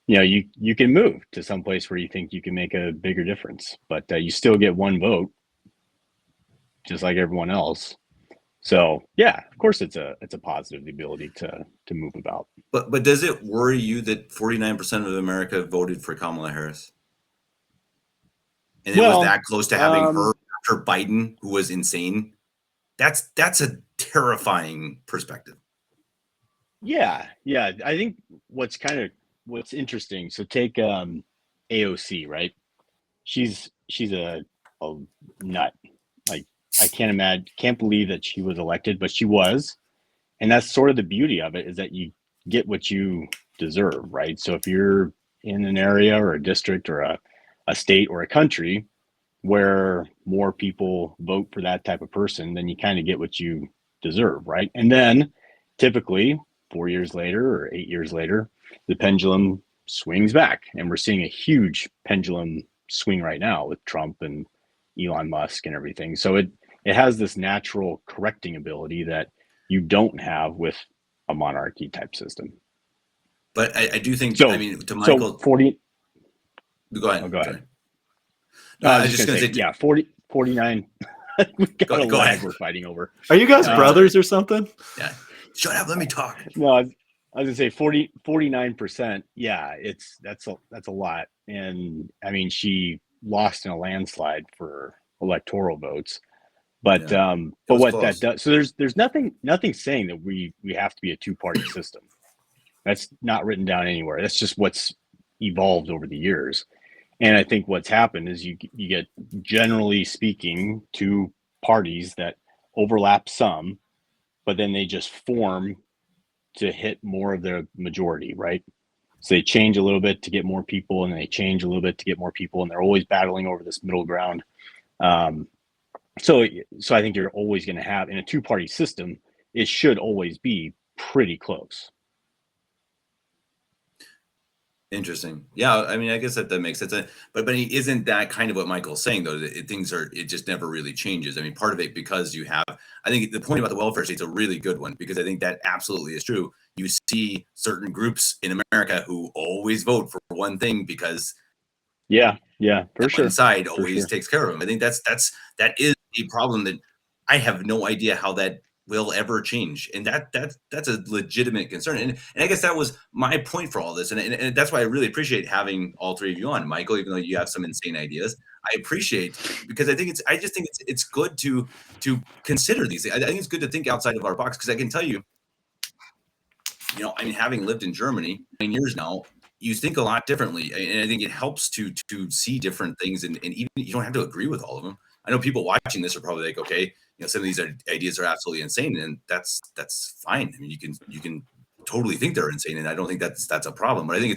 you can move to some place where you think you can make a bigger difference, but you still get one vote, just like everyone else. So yeah, of course it's a positive, the ability to move about. But does it worry you that 49% of America voted for Kamala Harris? And it was that close to having her after Biden, who was insane. That's a terrifying perspective. Yeah. I think what's interesting. So take AOC, right? She's a nut. Like, I can't believe that she was elected, but she was. And that's sort of the beauty of it, is that you get what you deserve, right? So if you're in an area or a district or a state or a country where more people vote for that type of person, then you kind of get what you deserve, right? And then typically 4 years later or 8 years later, the pendulum swings back. And we're seeing a huge pendulum swing right now with Trump and Elon Musk and everything. So it has this natural correcting ability that you don't have with a monarchy type system. But I do think, to Michael... So 40... Go ahead. Oh, go ahead. No, I was just going to say... Yeah, 49... We've got a lag we're fighting over. Are you guys brothers or something? Yeah. Shut up, let me talk. No, I was going to say 49%. Yeah, that's a lot. And I mean, she lost in a landslide for electoral votes, But Yeah. but what close. that does, so there's nothing saying that we have to be a two-party system. That's not written down anywhere. That's just what's evolved over the years. And I think what's happened is you get, generally speaking, two parties that overlap some, but then they just form to hit more of their majority, right? So they change a little bit to get more people, and they change a little bit to get more people, and they're always battling over this middle ground. So I think you're always going to have, in a two-party system, it should always be pretty close. Interesting. Yeah, I mean, I guess that makes sense. But isn't that kind of what Michael's saying, though? That it just never really changes. I mean, part of it, because you have, I think the point about the welfare state's a really good one, because I think that absolutely is true. You see certain groups in America who always vote for one thing because yeah, for sure, one side always takes care of them. I think that is a problem that I have no idea how that will ever change, and that's a legitimate concern. And I guess that was my point for all this, and that's why I really appreciate having all three of you on, Michael. Even though you have some insane ideas, I appreciate, because I just think it's good to consider these. I think it's good to think outside of our box, because I can tell you, I mean, having lived in Germany 9 years now, you think a lot differently, and I think it helps to see different things, and even you don't have to agree with all of them. I know people watching this are probably like, okay, some of these ideas are absolutely insane, and that's fine. I mean, you can totally think they're insane, and I don't think that's a problem. But I think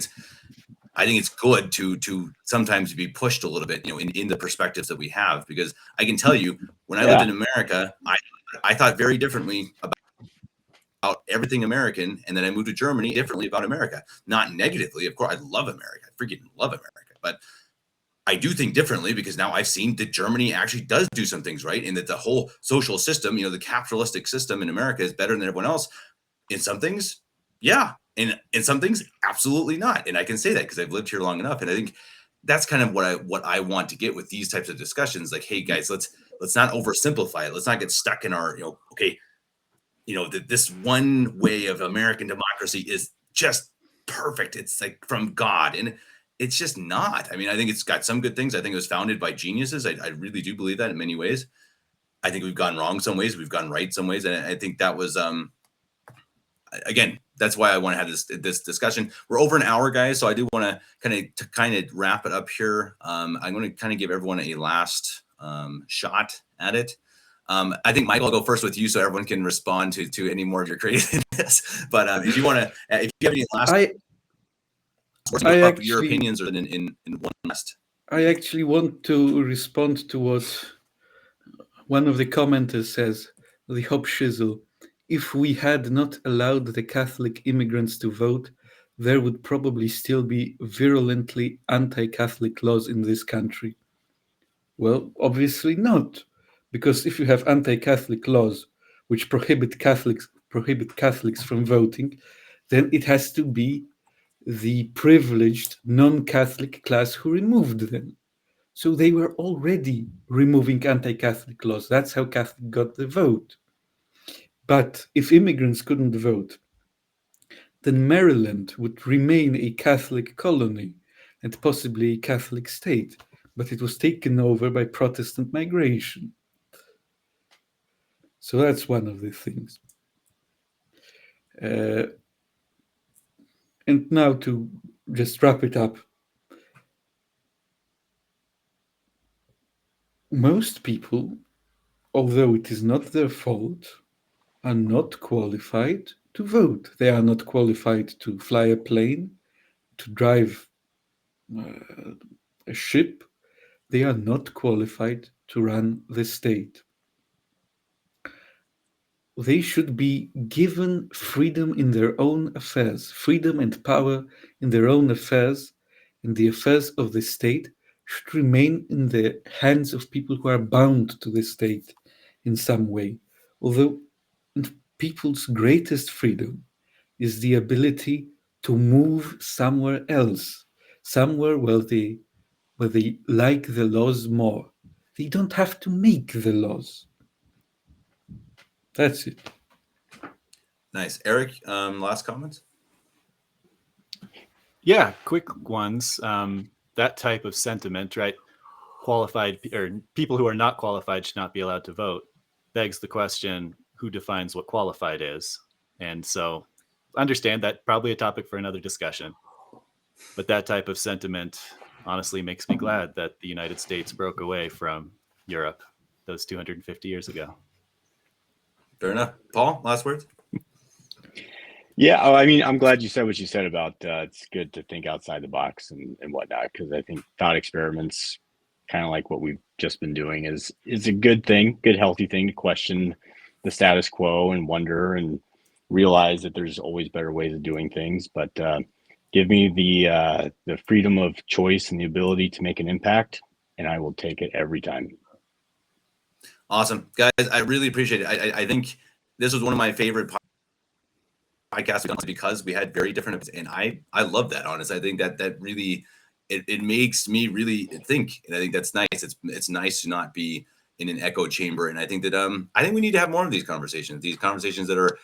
it's good to sometimes be pushed a little bit, in the perspectives that we have, because I can tell you, when I lived in America, I thought very differently about everything American, and then I moved to Germany differently about America. Not negatively, of course. I love America. I freaking love America, but I do think differently, because now I've seen that Germany actually does do some things right, and that the whole social system, the capitalistic system in America, is better than everyone else. In some things, yeah, and in some things, absolutely not. And I can say that because I've lived here long enough, and I think that's kind of what I want to get with these types of discussions. Like, hey guys, let's not oversimplify it. Let's not get stuck in our, this one way of American democracy is just perfect. It's like from God, and it's just not. I mean, I think it's got some good things. I think it was founded by geniuses. I really do believe that in many ways. I think we've gone wrong some ways, we've gone right some ways, and I think that was again, that's why I want to have this discussion. We're over an hour, guys, so I do want to kind of wrap it up here. I'm going to kind of give everyone a last shot at it. I think Michael, I'll go first with you, so everyone can respond to any more of your craziness. But if you have any last, your opinions, or in one last. I actually want to respond to what one of the commenters says, the Hop Shizzle. If we had not allowed the Catholic immigrants to vote, there would probably still be virulently anti-Catholic laws in this country. Well, obviously not, because if you have anti-Catholic laws which prohibit Catholics from voting, then it has to be the privileged non-Catholic class who removed them. So they were already removing anti-Catholic laws. That's how Catholic got the vote. But if immigrants couldn't vote, then Maryland would remain a Catholic colony and possibly a Catholic state, but it was taken over by Protestant migration. So that's one of the things. And now to just wrap it up. Most people, although it is not their fault, are not qualified to vote. They are not qualified to fly a plane, to drive a ship. They are not qualified to run the state. They should be given freedom in their own affairs, freedom and power in their own affairs, and the affairs of the state should remain in the hands of people who are bound to the state in some way. Although people's greatest freedom is the ability to move somewhere else, somewhere where they like the laws more. They don't have to make the laws. That's it. Nice. Eric, last comments? Yeah, quick ones. That type of sentiment, right? Qualified or people who are not qualified should not be allowed to vote. begs the question, who defines what qualified is? And so understand that probably a topic for another discussion. But that type of sentiment honestly makes me glad that the United States broke away from Europe those 250 years ago. Fair enough. Paul, last words? Yeah, I mean, I'm glad you said what you said about it's good to think outside the box and whatnot, because I think thought experiments, kind of like what we've just been doing, is a good thing, good healthy thing to question the status quo and wonder and realize that there's always better ways of doing things. But give me the freedom of choice and the ability to make an impact, and I will take it every time. Awesome, guys. I really appreciate it. I think this was one of my favorite podcasts because we had very different, and I love that. Honestly, I think that really it makes me really think, and I think that's nice. It's nice to not be in an echo chamber, and I think that I think we need to have more of these conversations that are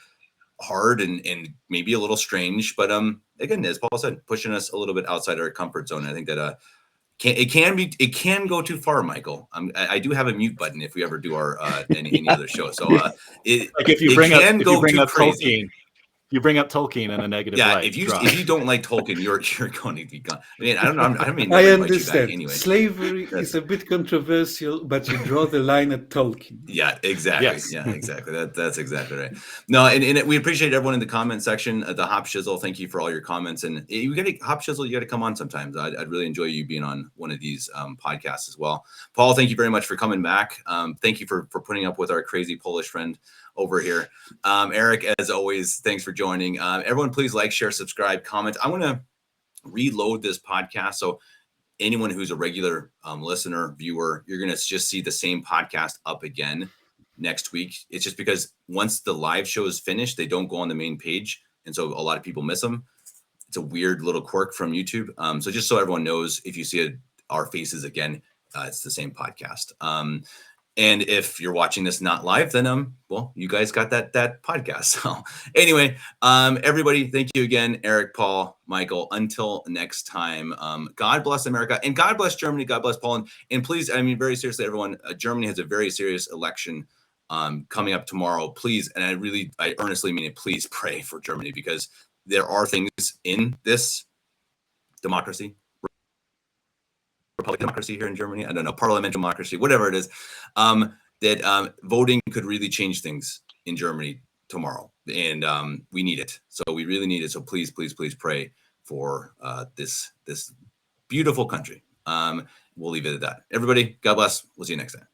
hard and maybe a little strange, but again, as Paul said, pushing us a little bit outside our comfort zone. I think that it can go too far, Michael. I do have a mute button if we ever do our any other show. So if you bring up Tolkien, you bring up Tolkien in a negative light. If you don't like Tolkien, you're going to be gone. I mean, I don't I understand. Anyway. Slavery is a bit controversial, but you draw the line at Tolkien. Yeah, exactly. Yes. Yeah, exactly. That's exactly right. No, and we appreciate everyone in the comment section. The Hop Shizzle, thank you for all your comments. And you got to Hop Shizzle, you got to come on sometimes. I'd really enjoy you being on one of these podcasts as well. Paul, thank you very much for coming back. Thank you for putting up with our crazy Polish friend over here. Eric, as always, thanks for joining. Everyone, please like, share, subscribe, comment. I want to reload this podcast. So anyone who's a regular listener, viewer, you're going to just see the same podcast up again next week. It's just because once the live show is finished, they don't go on the main page. And so a lot of people miss them. It's a weird little quirk from YouTube. So just so everyone knows, if you see our faces again, it's the same podcast. And if you're watching this not live, then well, you guys got that podcast. So anyway, everybody, thank you again, Eric, Paul, Michael. Until next time, God bless America and God bless Germany. God bless Poland. And please, I mean, very seriously, everyone, Germany has a very serious election coming up tomorrow. Please, and I earnestly mean it, please pray for Germany, because there are things in this democracy, republic democracy here in Germany, I don't know, parliamentary democracy, whatever it is, that voting could really change things in Germany tomorrow. And we need it. So we really need it. So please, please, please pray for this beautiful country. We'll leave it at that. Everybody, God bless. We'll see you next time.